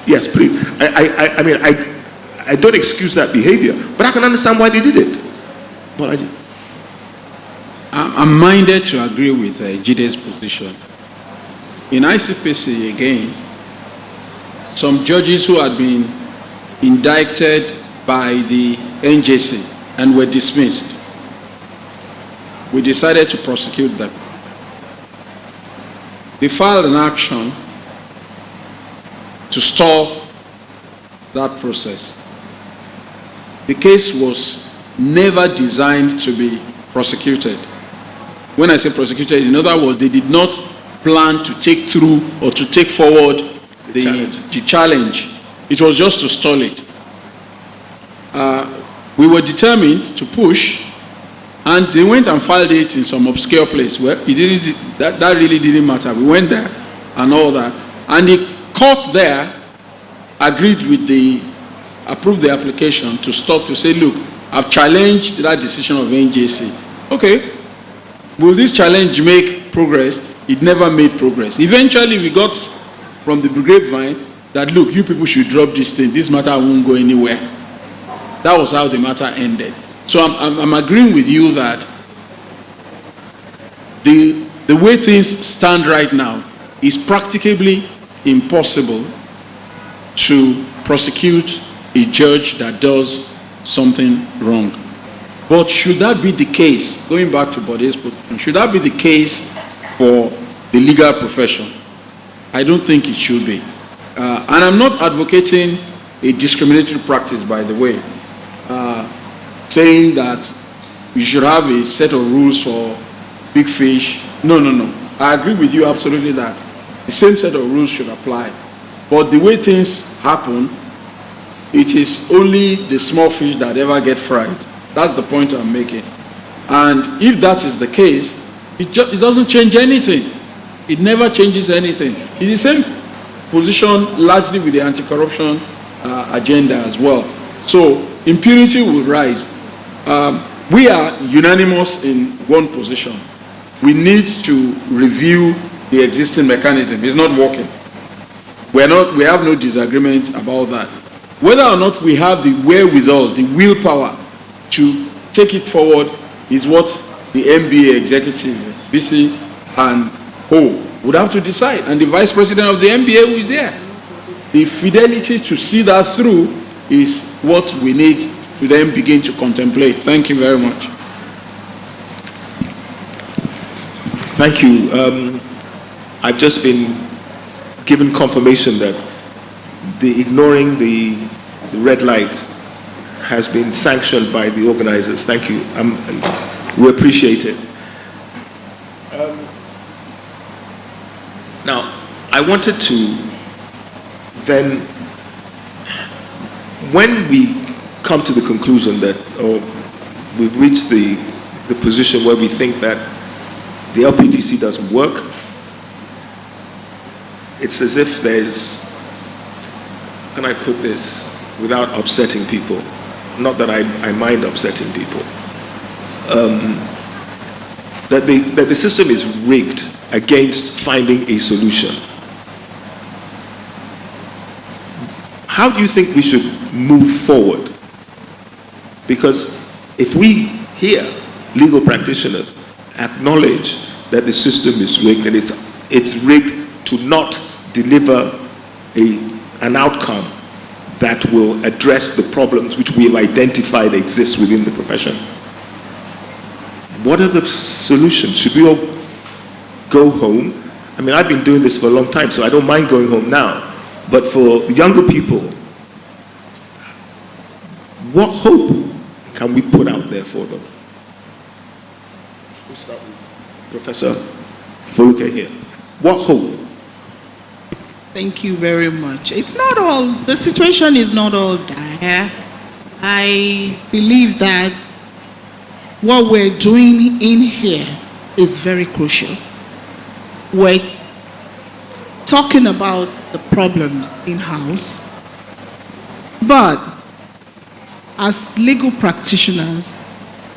Yes, please. I don't excuse that behavior, but I can understand why they did it. But I'm minded to agree with Jide's position. In ICPC, again, some judges who had been indicted by the NJC and were dismissed, we decided to prosecute them. They filed an action to stop that process. The case was never designed to be prosecuted. When I say prosecuted, in other words, they did not plan to take through or to take forward the challenge. It was just to stall it. We were determined to push, and they went and filed it in some obscure place where that really didn't matter. We went there and all that. And the court there approved the application to stop, to say, look, I've challenged that decision of NJC. Okay, will this challenge make progress? It never made progress. Eventually, we got from the grapevine that, look, you people should drop this thing. This matter won't go anywhere. That was how the matter ended. So I'm agreeing with you that the way things stand right now is practically impossible to prosecute a judge that does something wrong. But should that be the case, going back to Bode's position, should that be the case for the legal profession? I don't think it should be. And I'm not advocating a discriminatory practice, by the way, saying that you should have a set of rules for big fish. No. I agree with you absolutely that the same set of rules should apply. But the way things happen, it is only the small fish that ever get fried. That's the point I'm making. And if that is the case, it doesn't change anything. It never changes anything. It's the same position largely with the anti-corruption agenda as well. So impunity will rise. We are unanimous in one position. We need to review the existing mechanism. It's not working. We have no disagreement about that. Whether or not we have the wherewithal, the willpower to take it forward is what the MBA executive, BC and Ho, would have to decide. And the vice president of the MBA who is here. The fidelity to see that through is what we need to then begin to contemplate. Thank you very much. Thank you. I've just been given confirmation that the ignoring the red light has been sanctioned by the organizers. Thank you. We appreciate it. Now, I wanted to then, when we come to the conclusion that, we've reached the position where we think that the LPDC doesn't work, it's as if there's, how can I put this without upsetting people? Not that I mind upsetting people. That the system is rigged against finding a solution. How do you think we should move forward? Because if we here, legal practitioners, acknowledge that the system is rigged and it's rigged to not deliver an outcome that will address the problems which we have identified exist within the profession, what are the solutions? Should we all go home? I mean, I've been doing this for a long time, so I don't mind going home now. But for younger people, what hope can we put out there for them? We'll start with Professor Foluke here. What hope? Thank you very much. The situation is not all dire. I believe that what we're doing in here is very crucial. We're talking about the problems in-house, but as legal practitioners,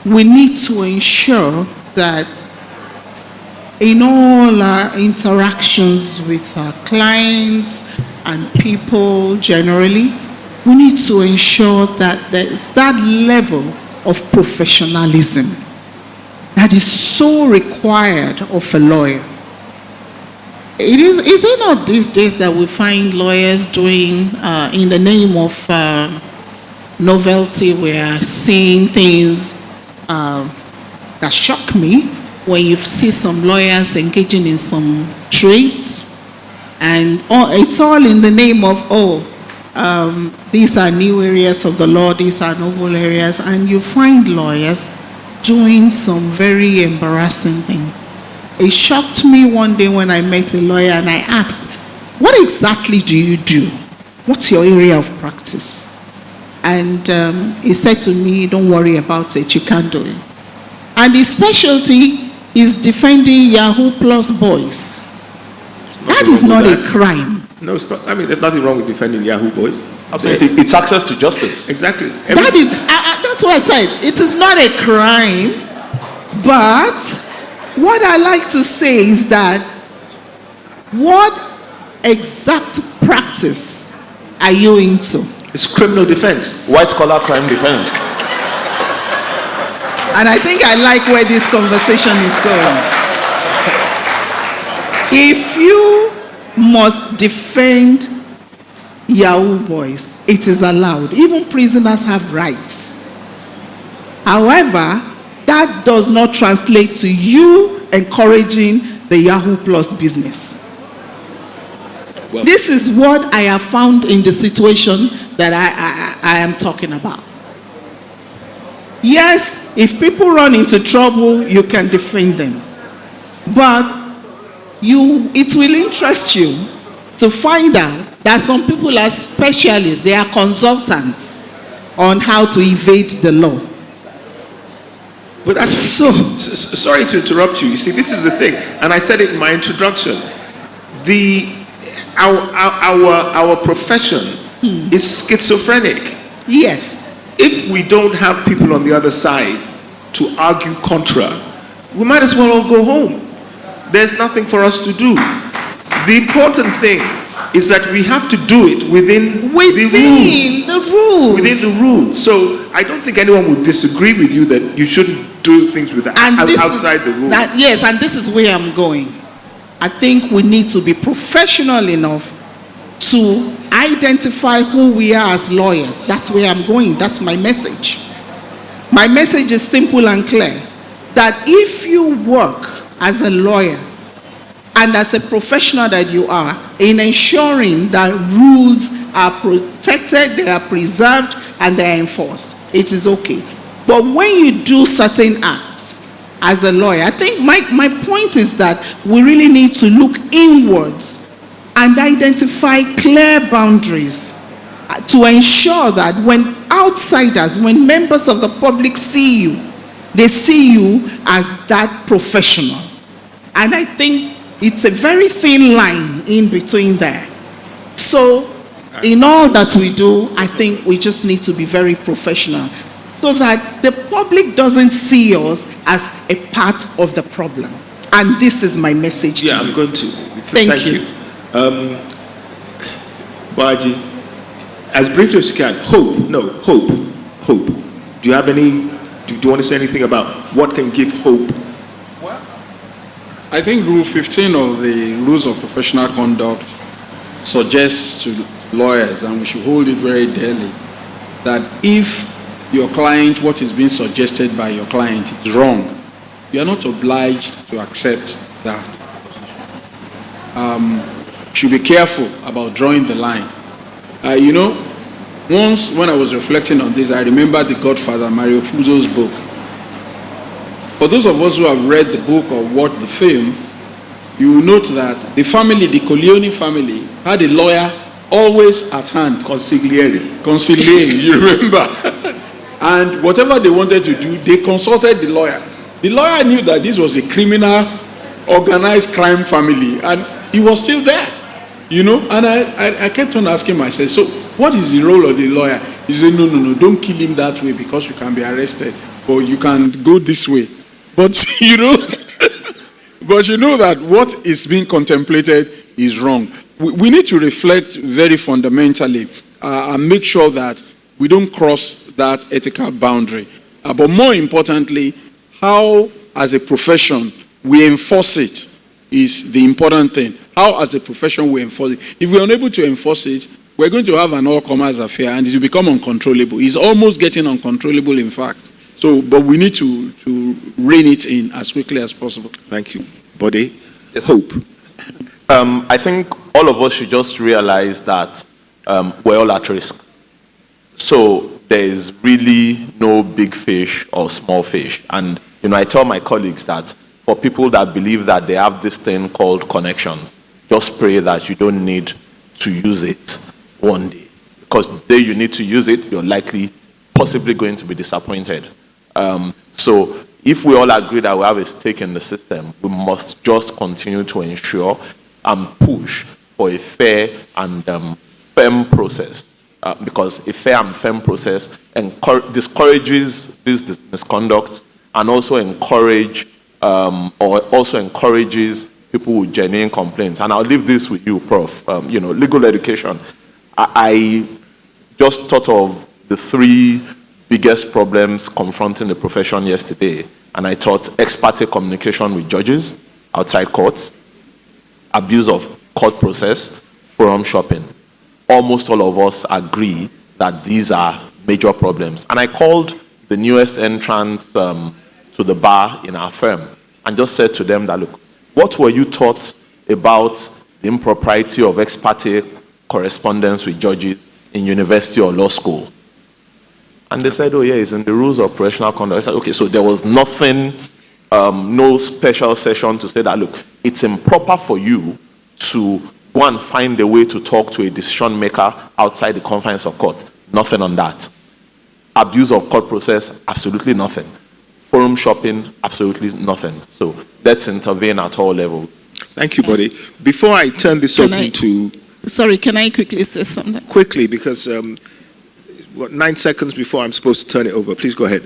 we need to ensure that in all our interactions with our clients and people generally, we need to ensure that there's that level of professionalism that is so required of a lawyer. Is it not these days that we find lawyers doing, in the name of novelty, we are seeing things that shock me when you see some lawyers engaging in some trades, and it's all in the name of, these are new areas of the law, these are novel areas, and you find lawyers doing some very embarrassing things. It shocked me one day when I met a lawyer and I asked, what exactly do you do? What's your area of practice? And he said to me, don't worry about it, you can't do it. And his specialty is defending Yahoo Plus boys. That is not a crime. No, it's not. I mean, there's nothing wrong with defending Yahoo boys. Absolutely. It's access to justice. Exactly. That's what I said. It is not a crime, but what I like to say is that what exact practice are you into? It's criminal defense. White collar crime defense. And I think I like where this conversation is going. If you must defend Yahoo boys, it is allowed. Even prisoners have rights. However, that does not translate to you encouraging the Yahoo Plus business. Well, this is what I have found in the situation that I am talking about. Yes, if people run into trouble, you can defend them. But it will interest you to find out that some people are specialists, they are consultants on how to evade the law. But that's sorry to interrupt you. You see, this is the thing, and I said it in my introduction. Our profession is schizophrenic. Yes. If we don't have people on the other side to argue contra, we might as well all go home. There's nothing for us to do. The important thing is that we have to do it within the rules. Within the rules. So I don't think anyone would disagree with you that you shouldn't do things outside the rules. Yes, and this is where I'm going. I think we need to be professional enough to identify who we are as lawyers. That's where I'm going. That's my message. My message is simple and clear. That if you work as a lawyer and as a professional that you are in ensuring that rules are protected, they are preserved, and they are enforced, it is okay. But when you do certain acts as a lawyer, I think my point is that we really need to look inwards and identify clear boundaries to ensure that when outsiders, when members of the public see you, they see you as that professional. And I think it's a very thin line in between there. So in all that we do, I think we just need to be very professional so that the public doesn't see us as a part of the problem. And this is my message to you. I'm going to. Thank you. Baji, as briefly as you can, hope. Do you have any, do you want to say anything about what can give hope? Well, I think Rule 15 of the Rules of Professional Conduct suggests to lawyers, and we should hold it very dearly, that if your client, what is being suggested by your client is wrong, you are not obliged to accept that. Should be careful about drawing the line. Once when I was reflecting on this, I remember the Godfather, Mario Puzo's book. For those of us who have read the book or watched the film, you will note that the family, the Corleone family, had a lawyer always at hand. Consigliere, you remember? And whatever they wanted to do, they consulted the lawyer. The lawyer knew that this was a criminal, organized crime family, and he was still there. And I kept on asking myself, so what is the role of the lawyer? He said, no, don't kill him that way because you can be arrested, or you can go this way. But but you know that what is being contemplated is wrong. We need to reflect very fundamentally and make sure that we don't cross that ethical boundary. But more importantly, how as a profession we enforce it is the important thing. How as a profession we enforce it. If we're unable to enforce it, we're going to have an all-comers affair and it will become uncontrollable. It's almost getting uncontrollable, in fact. But we need to rein it in as quickly as possible. Thank you. Bode? Yes, hope. I think all of us should just realize that we're all at risk. So there is really no big fish or small fish. And, I tell my colleagues that for people that believe that they have this thing called connections, just pray that you don't need to use it one day. Because the day you need to use it, you're possibly going to be disappointed. So if we all agree that we have a stake in the system, we must just continue to ensure and push for a fair and firm process. Because a fair and firm process discourages these misconducts and also encourage or also encourages people with genuine complaints. And I'll leave this with you, Prof. Legal education. I just thought of the three biggest problems confronting the profession yesterday, and I thought ex parte communication with judges outside courts, abuse of court process, forum shopping. Almost all of us agree that these are major problems. And I called the newest entrants to the bar in our firm and just said to them that, look, what were you taught about the impropriety of ex parte correspondence with judges in university or law school? And they said, oh yeah, it's in the rules of professional conduct. I said, okay, so there was nothing, no special session to say that, look, it's improper for you to go and find a way to talk to a decision maker outside the confines of court. Nothing on that. Abuse of court process, absolutely nothing. Forum shopping, absolutely nothing. So let's intervene at all levels. Thank you, buddy. Before I turn this to... Sorry, can I quickly say something? Quickly, because 9 seconds before I'm supposed to turn it over. Please go ahead.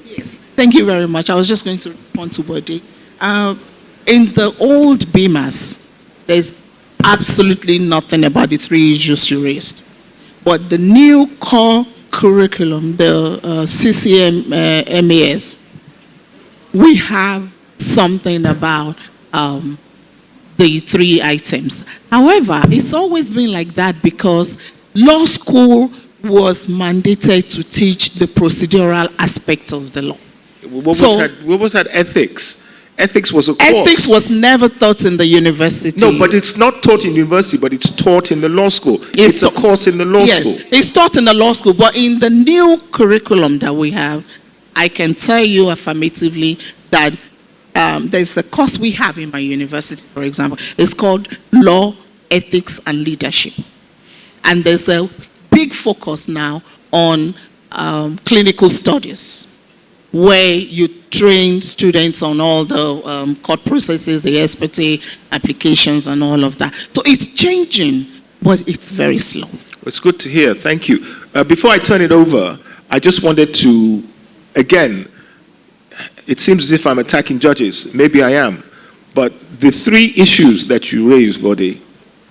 Yes, thank you very much. I was just going to respond to Bode. In the old BMAS, there's absolutely nothing about the three issues you raised. But the new core curriculum, the CCMAS, we have something about the three items. However, it's always been like that because law school was mandated to teach the procedural aspect of the law. What was that ethics? Ethics was a course. Ethics was never taught in the university. No, but it's not taught in university, but it's taught in the law school. It's a course in the law school. Yes, it's taught in the law school, but in the new curriculum that we have, I can tell you affirmatively that there's a course we have in my university, for example. It's called Law, Ethics, and Leadership. And there's a big focus now on clinical studies, where you train students on all the court processes, the SPT applications, and all of that. So it's changing, but it's very slow. It's good to hear. Thank you. Before I turn it over, I just wanted to, again, it seems as if I'm attacking judges. Maybe I am. But the three issues that you raised, Bode,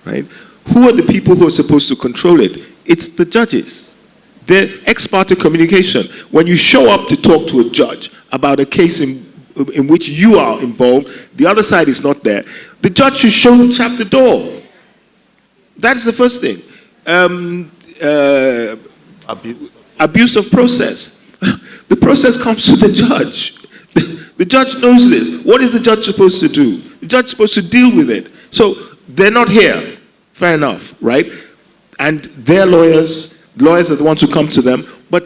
right? Who are the people who are supposed to control it? It's the judges. The ex parte communication. When you show up to talk to a judge about a case in which you are involved, the other side is not there. The judge should shut the door. That is the first thing. Abuse of process. The process comes to the judge. The judge knows this. What is the judge supposed to do? The judge is supposed to deal with it. So they're not here. Fair enough, right? And their lawyers are the ones who come to them, but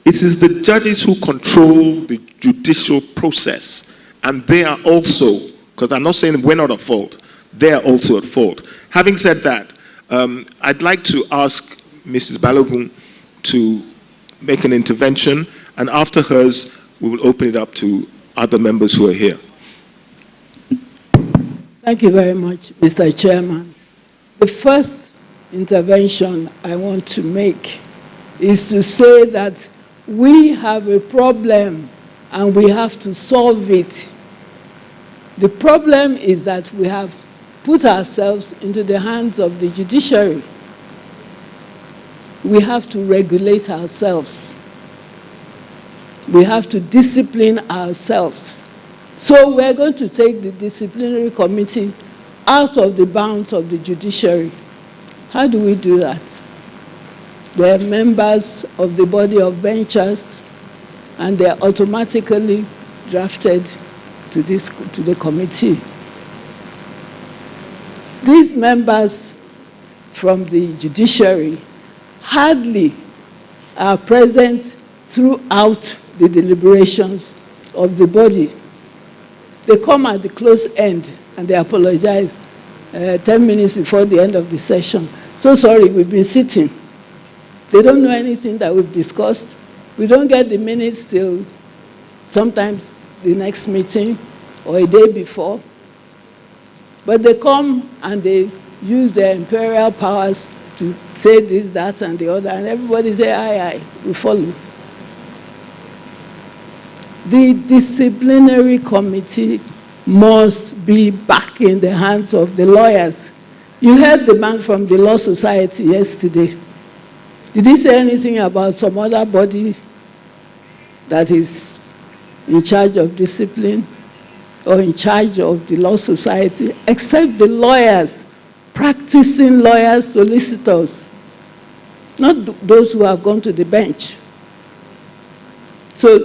it is the judges who control the judicial process. And they are also, because I'm not saying we're not at fault, they are also at fault. Having said that, I'd like to ask Mrs. Balogun to make an intervention, and after hers, we will open it up to other members who are here. Thank you very much, Mr. Chairman. The first intervention I want to make is to say that we have a problem and we have to solve it. The problem is that we have put ourselves into the hands of the judiciary. We have to regulate ourselves. We have to discipline ourselves. So we're going to take the disciplinary committee out of the bounds of the judiciary. How do we do that? They are members of the body of benchers, and they are automatically drafted to the committee. These members from the judiciary hardly are present throughout the deliberations of the body. They come at the close end and they apologize 10 minutes before the end of the session. So sorry, we've been sitting. They don't know anything that we've discussed. We don't get the minutes till sometimes the next meeting or a day before. But they come and they use their imperial powers to say this, that, and the other, and everybody say, aye, aye, we follow. The disciplinary committee must be back in the hands of the lawyers. You heard the man from the Law Society yesterday. Did he say anything about some other body that is in charge of discipline or in charge of the Law Society, except the lawyers, practicing lawyers, solicitors, not those who have gone to the bench. So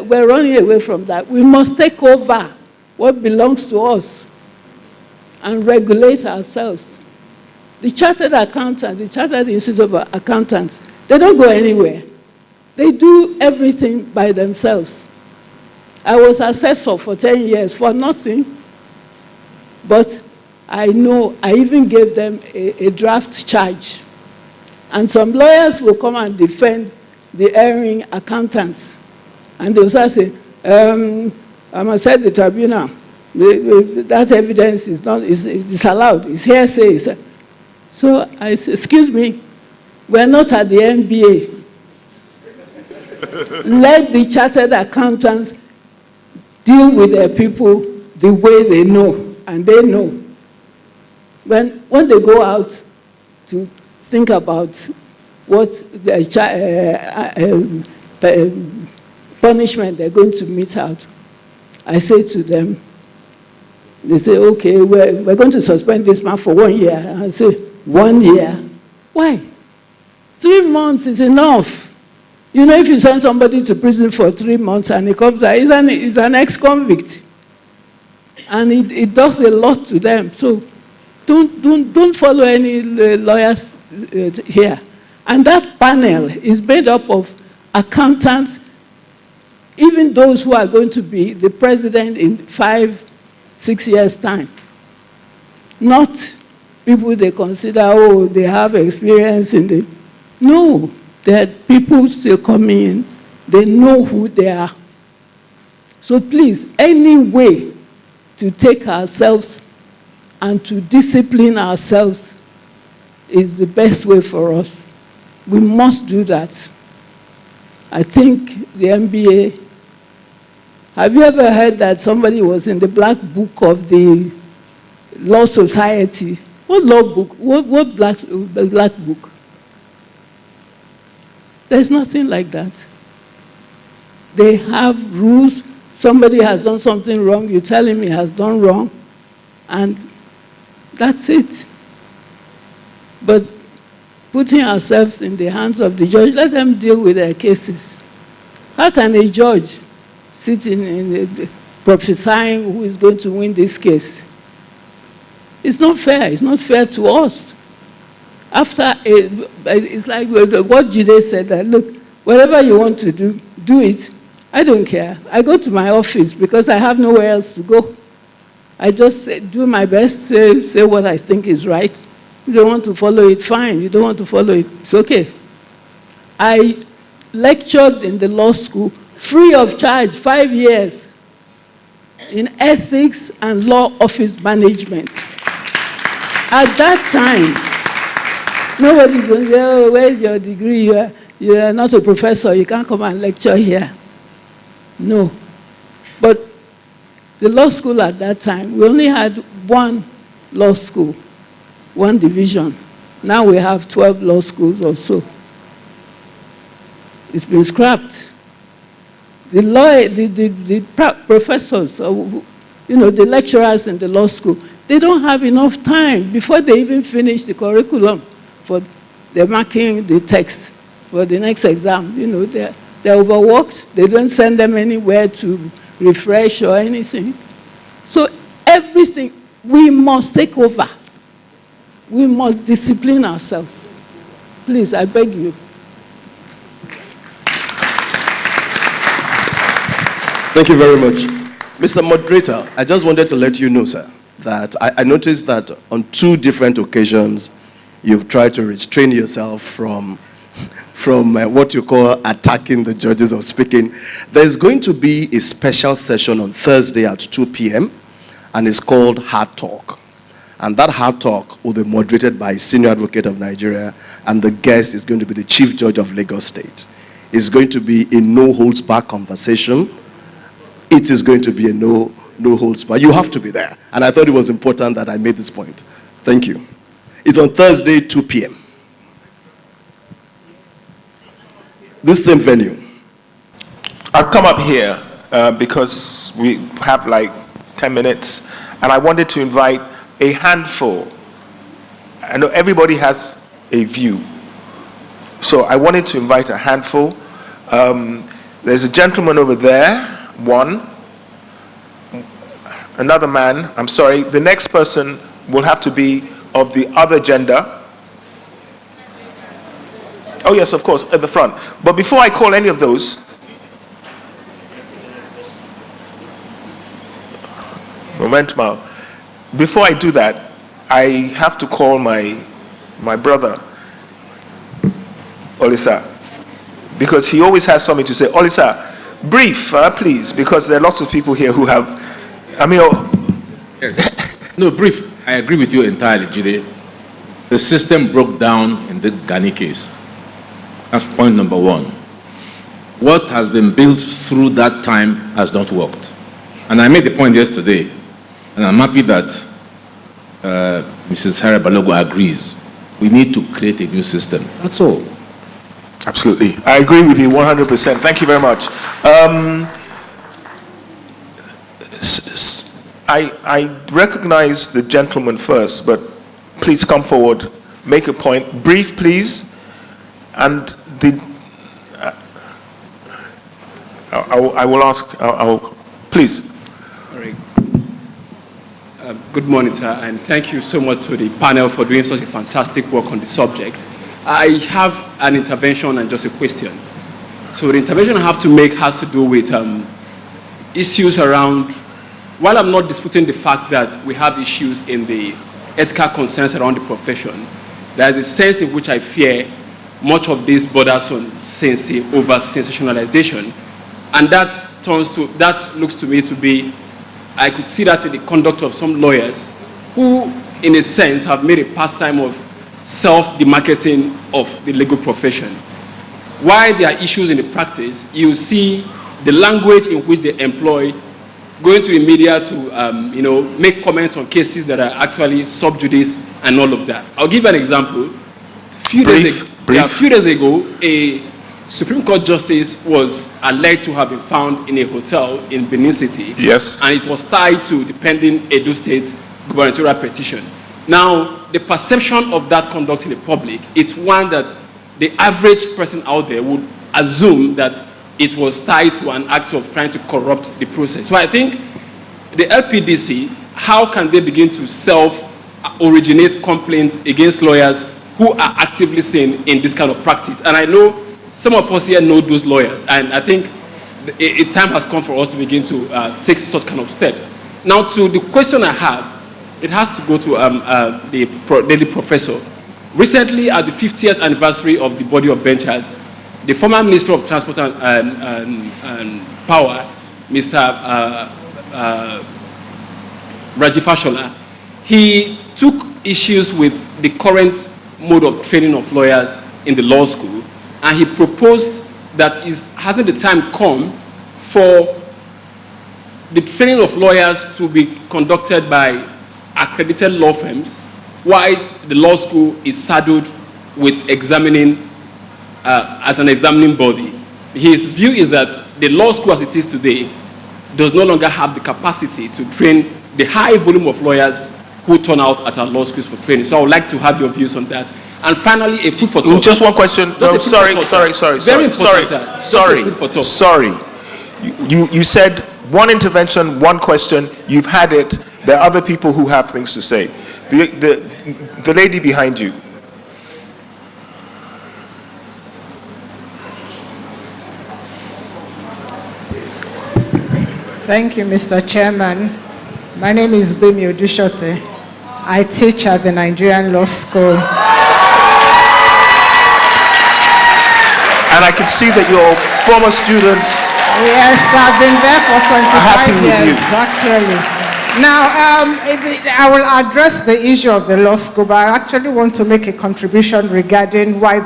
we're running away from that. We must take over what belongs to us and regulate ourselves. The Chartered Accountants, the Chartered Institute of Accountants, they don't go anywhere. They do everything by themselves. I was assessor for 10 years for nothing, but I know I even gave them a draft charge. And some lawyers will come and defend the erring accountants. And they'll say, I must say the tribunal, that evidence is not, is disallowed, it's hearsay. So I said, excuse me, we're not at the NBA. Let the chartered accountants deal with their people the way they know, and they know. When they go out to think about what the punishment they're going to mete out, I say to them, they say, okay, we're going to suspend this man for 1 year. And I say, 1 year? Why? 3 months is enough. You know, if you send somebody to prison for 3 months and he comes out, he's an ex-convict. And it does a lot to them. So don't follow any lawyers here. And that panel is made up of accountants, even those who are going to be the president in 5-6 years' time. Not people they consider, oh, they have experience in the... No, there are people still coming in. They know who they are. So please, any way to take ourselves and to discipline ourselves is the best way for us. We must do that. I think the MBA, have you ever heard that somebody was in the black book of the Law Society? What law book? What black book? There's nothing like that. They have rules. Somebody has done something wrong, you tell him he has done wrong, and that's it. But putting ourselves in the hands of the judge, let them deal with their cases. How can a judge sit in prophesying who is going to win this case? It's not fair. It's not fair to us. It's like what Jide said, that look, whatever you want to do, do it. I don't care. I go to my office because I have nowhere else to go. I just do my best, say what I think is right. You don't want to follow it, fine. You don't want to follow it, it's okay. I lectured in the law school free of charge, 5 years, in ethics and law office management. At that time, nobody's going to say, oh, where's your degree? You're not a professor, you can't come and lecture here. No. But the law school at that time, we only had one law school, one division. Now we have 12 law schools or so. It's been scrapped. The professors, you know, the lecturers in the law school, they don't have enough time before they even finish the curriculum for the marking the text for the next exam. You know, they're overworked. They don't send them anywhere to refresh or anything. So everything, we must take over. We must discipline ourselves. Please, I beg you. Thank you very much. Mr. Moderator, I just wanted to let you know, sir, that I noticed that on 2 different occasions, you've tried to restrain yourself from what you call attacking the judges or speaking. There's going to be a special session on Thursday at 2 p.m., and it's called Hard Talk. And that Hard Talk will be moderated by a senior advocate of Nigeria, and the guest is going to be the Chief Judge of Lagos State. is going to be a no-holds-barred conversation. It is going to be a no-holds-barred. You have to be there. And I thought it was important that I made this point. Thank you. It's on Thursday, 2 p.m. This same venue. I've come up here because we have like 10 minutes, and I wanted to invite a handful. I know everybody has a view, so I wanted to invite a handful. There's a gentleman over there, one. Another man, I'm sorry, the next person will have to be of the other gender. Oh yes, of course, at the front. But before I call any of those, before I do that, I have to call my brother, Olisa, because he always has something to say. Olisa, brief, please, because there are lots of people here who have, Yes. No, brief. I agree with you entirely, Jide. The system broke down in the Gani case. That's point number one. What has been built through that time has not worked. And I made the point yesterday, and I'm happy that Mrs. Hara Balogun agrees. We need to create a new system. That's all. Absolutely. I agree with you 100%. Thank you very much. I recognize the gentleman first, but please come forward, make a point. Brief, please. And I will ask, please. All right. Good morning, sir, and thank you so much to the panel for doing such a fantastic work on the subject. I have an intervention and just a question. So the intervention I have to make has to do with issues around, while I'm not disputing the fact that we have issues in the ethical concerns around the profession, there is a sense in which I fear much of this borders on over sensationalization. And that looks to me to be, I could see that in the conduct of some lawyers who, in a sense, have made a pastime of self-demarketing of the legal profession. While there are issues in the practice, you see the language in which they employ, going to the media to make comments on cases that are actually sub judice and all of that. I'll give you an example. A few days ago, a Supreme Court justice was alleged to have been found in a hotel in Benin City. Yes. And it was tied to the pending Edo State gubernatorial petition. Now, the perception of that conduct in the public, it's one that the average person out there would assume that it was tied to an act of trying to corrupt the process. So I think the LPDC, how can they begin to self-originate complaints against lawyers who are actively seen in this kind of practice? And I know some of us here know those lawyers, and I think a time has come for us to begin to take such kind of steps. Now, to the question I have, it has to go to the lady professor. Recently, at the 50th anniversary of the body of benchers, the former Minister of Transport and Power, Mr. Rajiv Fashola, he took issues with the current mode of training of lawyers in the law school, and he proposed that hasn't the time come for the training of lawyers to be conducted by accredited law firms, whilst the law school is saddled with examining as an examining body. His view is that the law school as it is today does no longer have the capacity to train the high volume of lawyers who turn out at our law schools for training. So I would like to have your views on that. And finally, a food for thought. Just one question. No, sorry. You said one intervention, one question. You've had it. There are other people who have things to say. The lady behind you. Thank you, Mr. Chairman. My name is Bemi Odushote. I teach at the Nigerian Law School. And I can see that you're former students. Yes, I've been there for 25 years, actually. Now, I will address the issue of the law school, but I actually want to make a contribution regarding why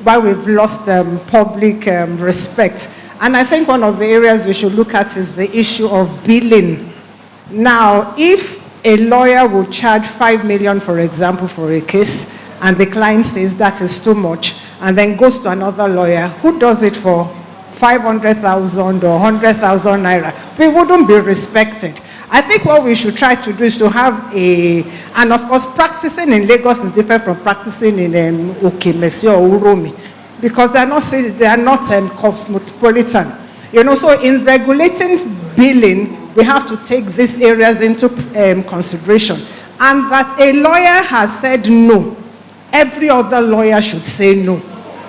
why we've lost public respect. And I think one of the areas we should look at is the issue of billing. Now, if a lawyer will charge 5 million, for example, for a case, and the client says that is too much, and then goes to another lawyer who does it for 500,000 or 100,000 naira, we wouldn't be respected. I think what we should try to do is to have and of course practicing in Lagos is different from practicing in Okemesi or Uromi, because they are not cosmopolitan. You know, so in regulating billing, we have to take these areas into consideration. And that a lawyer has said no, every other lawyer should say no.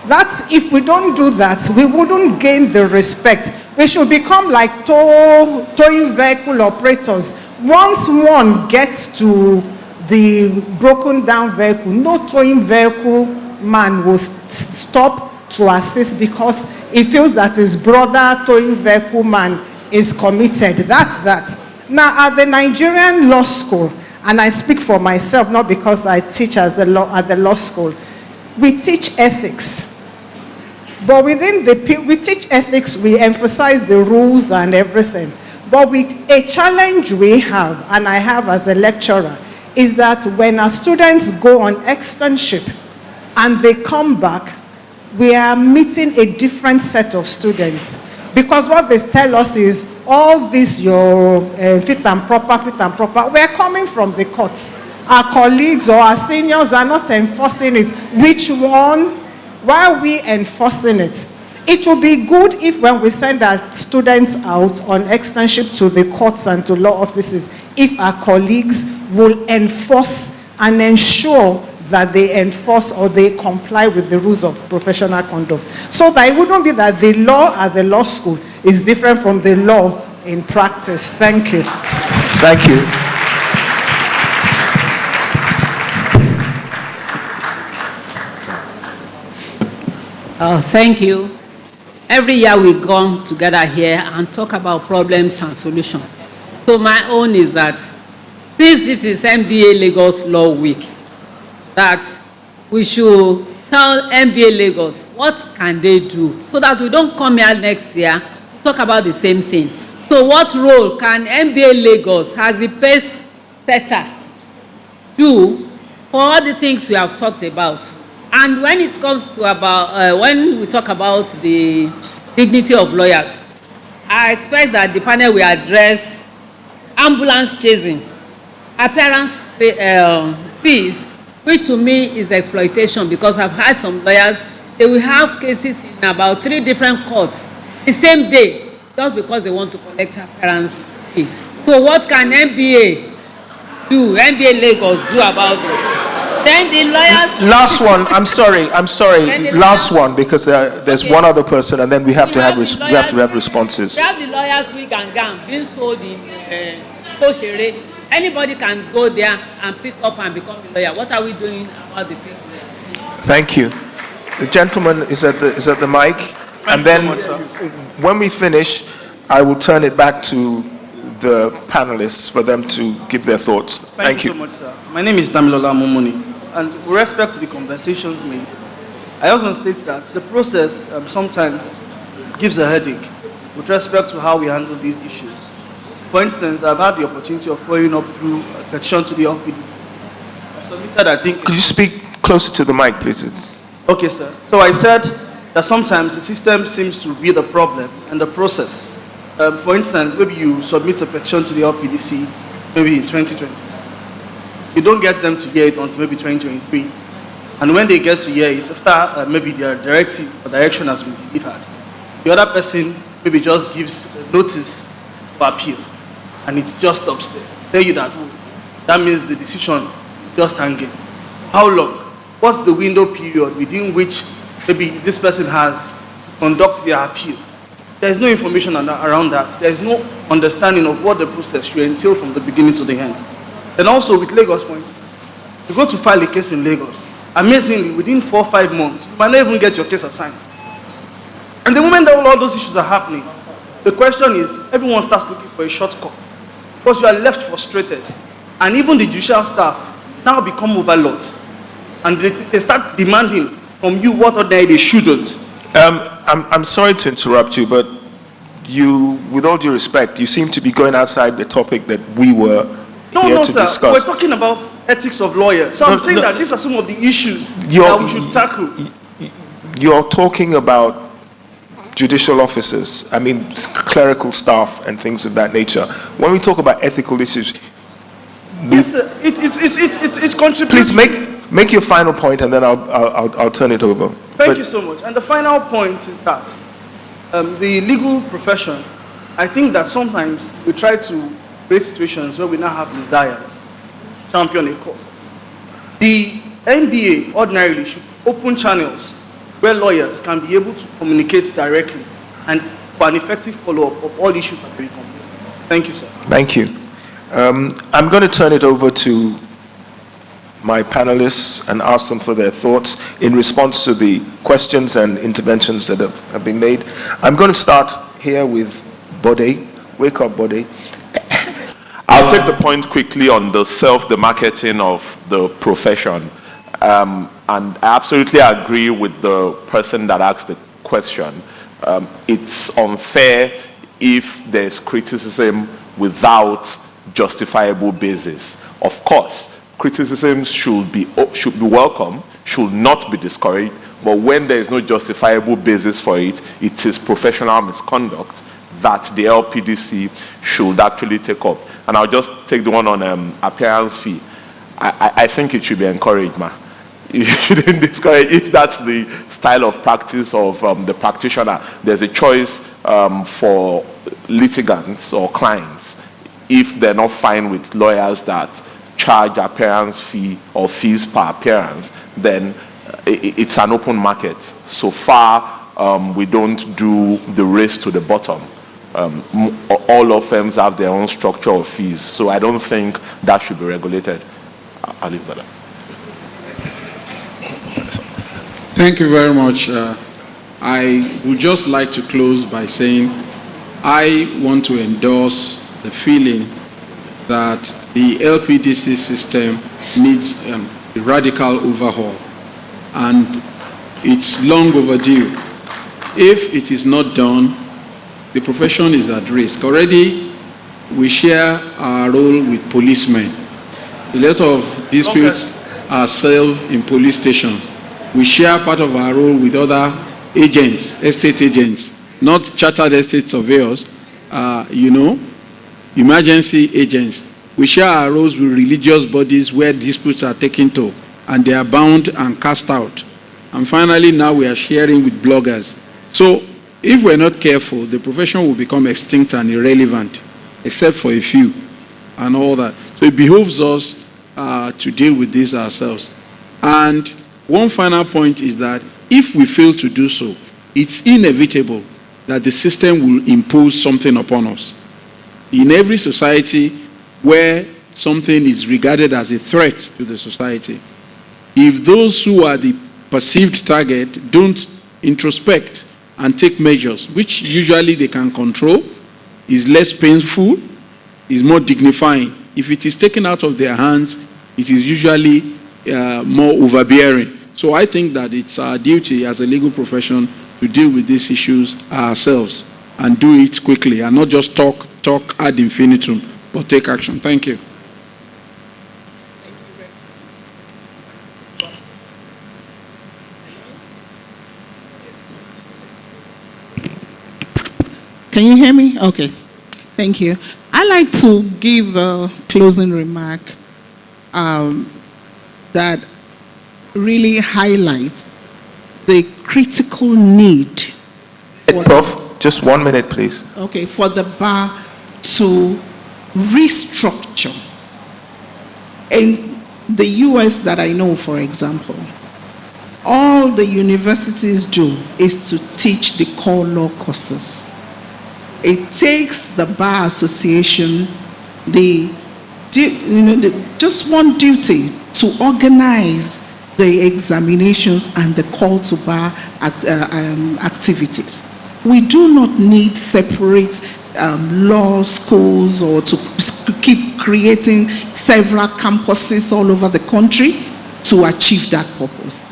That's, if we don't do that, we wouldn't gain the respect. We should become like towing vehicle operators. Once one gets to the broken down vehicle, no towing vehicle man will stop to assist because he feels that his brother towing vehicle man is committed. That's that. Now, at the Nigerian law school, and I speak for myself, not because I teach at the law school, we teach ethics. But within we teach ethics, we emphasize the rules and everything. But a challenge we have, and I have as a lecturer, is that when our students go on externship and they come back, we are meeting a different set of students. Because what they tell us is, all this your fit and proper, we are coming from the courts. Our colleagues or our seniors are not enforcing it. Which one? Why are we enforcing it? It will be good if when we send our students out on externship to the courts and to law offices, if our colleagues will enforce and ensure that they enforce or they comply with the rules of professional conduct. So that it wouldn't be that the law at the law school is different from the law in practice. Thank you. Thank you. Thank you. Every year we come together here and talk about problems and solutions. So my own is that since this is MBA Lagos Law Week, that we should tell MBA Lagos what can they do so that we don't come here next year to talk about the same thing. So what role can MBA Lagos as a pace setter do for all the things we have talked about? And when it comes to when we talk about the dignity of lawyers, I expect that the panel will address ambulance chasing, appearance fees, which to me is exploitation, because I've had some lawyers, they will have cases in about 3 different courts the same day, just because they want to collect appearance fee. So what can MBA Lagos do about this? Then the lawyers... Last one, I'm sorry. Last one, because there's one other person, and then we have to have responses. We have the lawyers wig and gown being sold in Koshere. Anybody can go there and pick up and become a lawyer. What are we doing about the people there? Thank you. The gentleman is at the mic, and then when we finish, I will turn it back to the panelists for them to give their thoughts. Thank you so much, sir. My name is Damilola Momoni, and with respect to the conversations made, I also state that the process sometimes gives a headache with respect to how we handle these issues. For instance, I've had the opportunity of following up through a petition to the LPDC. I submitted, I think... Could you speak closer to the mic, please? Okay, sir. So I said that sometimes the system seems to be the problem and the process. For instance, maybe you submit a petition to the LPDC maybe in 2020. You don't get them to hear it until maybe 2023. And when they get to hear it, after maybe their directive or direction has been delivered, the other person maybe just gives a notice for appeal. And it just stops there. Tell you that, that means the decision is just hanging. How long? What's the window period within which maybe this person has to conduct their appeal? There is no information around that. There is no understanding of what the process should entail from the beginning to the end. And also with Lagos points, you go to file a case in Lagos, amazingly, within 4 or 5 months, you might not even get your case assigned. And the moment that all those issues are happening, the question is, everyone starts looking for a shortcut. Because you are left frustrated. And even the judicial staff now become overlords. And they start demanding from you what ordinarily they shouldn't. I'm sorry to interrupt you, but you, with all due respect, you seem to be going outside the topic that we were here to sir. discuss. We're talking about ethics of lawyers. So I'm saying that these are some of the issues that we should tackle. You're talking about judicial officers, I mean clerical staff and things of that nature. When we talk about ethical issues, yes, sir. It's contributing. Please make your final point, and then I'll turn it over. Thank you so much. And the final point is that the legal profession, I think that sometimes we try to create situations where we now have desires to champion a cause. The NBA ordinarily should open channels where lawyers can be able to communicate directly and for an effective follow-up of all issues that we complain. Thank you, sir. Thank you. I'm going to turn it over to my panelists and ask them for their thoughts in response to the questions and interventions that have been made. I'm going to start here with Bode. Wake up, Bode. I'll take the point quickly on the marketing of the profession. And I absolutely agree with the person that asked the question. It's unfair if there's criticism without justifiable basis. Of course, criticism should be welcome, should not be discouraged, but when there is no justifiable basis for it, it is professional misconduct that the LPDC should actually take up. And I'll just take the one on appearance fee. I think it should be encouraged, ma. You shouldn't discourage if that's the style of practice of the practitioner. There's a choice for litigants or clients. If they're not fine with lawyers that charge appearance fee or fees per appearance, then it's an open market. So far, we don't do the race to the bottom. All law firms have their own structure of fees, so I don't think that should be regulated. I'll leave that. Thank you very much. I would just like to close by saying I want to endorse the feeling that the LPDC system needs a radical overhaul, and it's long overdue. If it is not done, the profession is at risk. Already, we share our role with policemen. A lot of disputes are settled in police stations. We share part of our role with other agents, estate agents, not chartered estate surveyors, emergency agents. We share our roles with religious bodies where disputes are taken to, and they are bound and cast out. And finally, now we are sharing with bloggers. So, if we're not careful, the profession will become extinct and irrelevant, except for a few and all that. So it behooves us to deal with this ourselves. And one final point is that if we fail to do so, it's inevitable that the system will impose something upon us. In every society where something is regarded as a threat to the society, if those who are the perceived target don't introspect and take measures, which usually they can control, is less painful, is more dignifying. If it is taken out of their hands, it is usually more overbearing. So I think that it's our duty as a legal profession to deal with these issues ourselves and do it quickly and not just talk ad infinitum, but take action. Thank you. Can you hear me? Okay. Thank you. I'd like to give a closing remark that really highlights the critical need. Prof, just 1 minute, please. Okay, for the bar to restructure. In the US that I know, for example, all the universities do is to teach the core law courses. It takes the Bar Association just one duty to organize the examinations and the call to bar activities. We do not need separate law schools or to keep creating several campuses all over the country to achieve that purpose.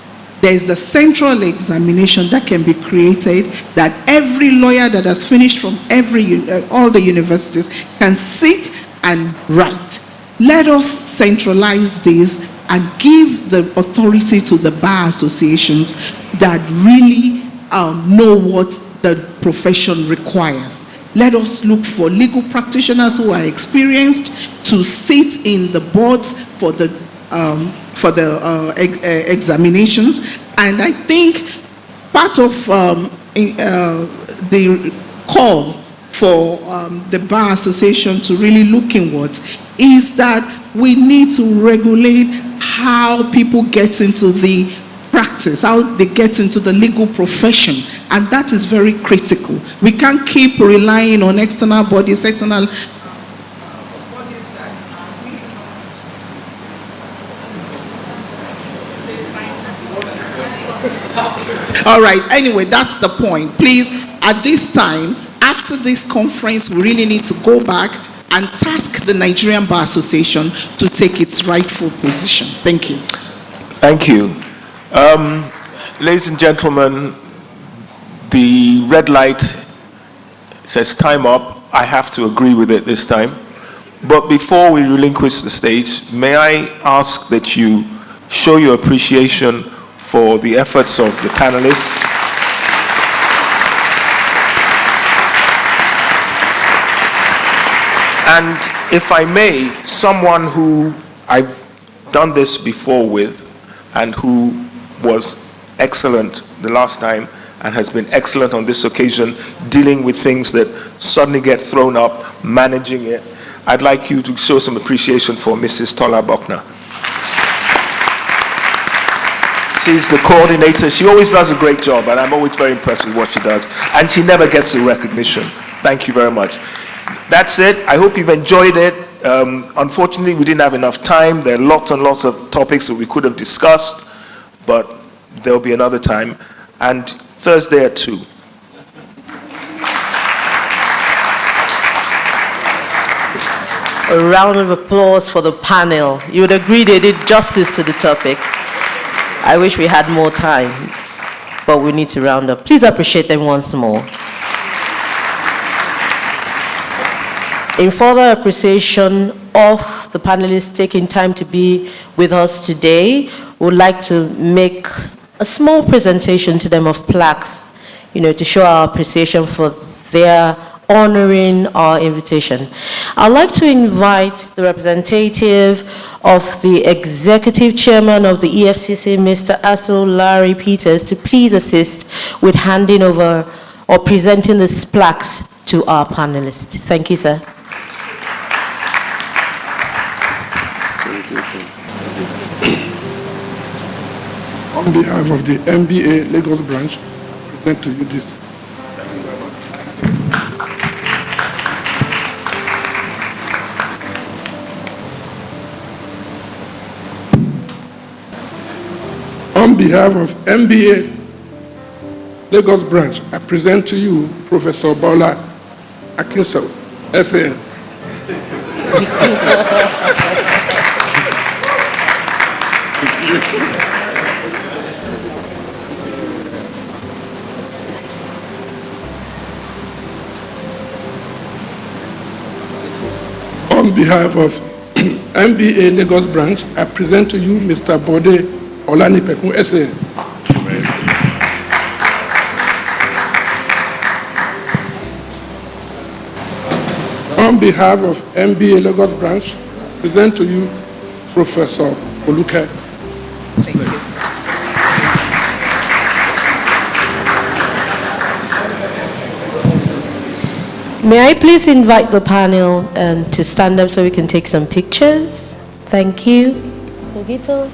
there is a central examination that can be created that every lawyer that has finished from all the universities can sit and write. Let us centralize this and give the authority to the bar associations that really know what the profession requires. Let us look for legal practitioners who are experienced to sit in the boards for the examinations. And I think part of the call for the Bar Association to really look inwards is that we need to regulate how people get into the practice, how they get into the legal profession, and that is very critical. We can't keep relying on external bodies, All right, anyway, that's the point. Please, at this time, after this conference, we really need to go back and task the Nigerian Bar Association to take its rightful position. Thank you. Thank you. Ladies and gentlemen, the red light says time up. I have to agree with it this time. But before we relinquish the stage, may I ask that you show your appreciation for the efforts of the panelists. And if I may, someone who I've done this before with and who was excellent the last time and has been excellent on this occasion, dealing with things that suddenly get thrown up, managing it. I'd like you to show some appreciation for Mrs. Tola Buckner. She's the coordinator. She always does a great job, and I'm always very impressed with what she does. And she never gets the recognition. Thank you very much. That's it. I hope you've enjoyed it. Unfortunately, we didn't have enough time. There are lots and lots of topics that we could have discussed, but there'll be another time. And Thursday at 2. A round of applause for the panel. You would agree they did justice to the topic. I wish we had more time, but we need to round up. Please appreciate them once more. In further appreciation of the panelists taking time to be with us today, we would like to make a small presentation to them of plaques, to show our appreciation for their honoring our invitation. I'd like to invite the representative of the executive chairman of the EFCC, Mr. Aso Larry Peters, to please assist with handing over or presenting these plaques to our panelists. Thank you, sir. On behalf of the MBA Lagos branch, I present to you this. On behalf of MBA Lagos branch, I present to you Professor Bola Akinso, SAN. On behalf of MBA Lagos branch, I present to you Mr. Bode Olanipekun, SA. On behalf of MBA Lagos branch, I present to you Professor Oluke. Thank you. May I please invite the panel to stand up so we can take some pictures? Thank you. Ogito.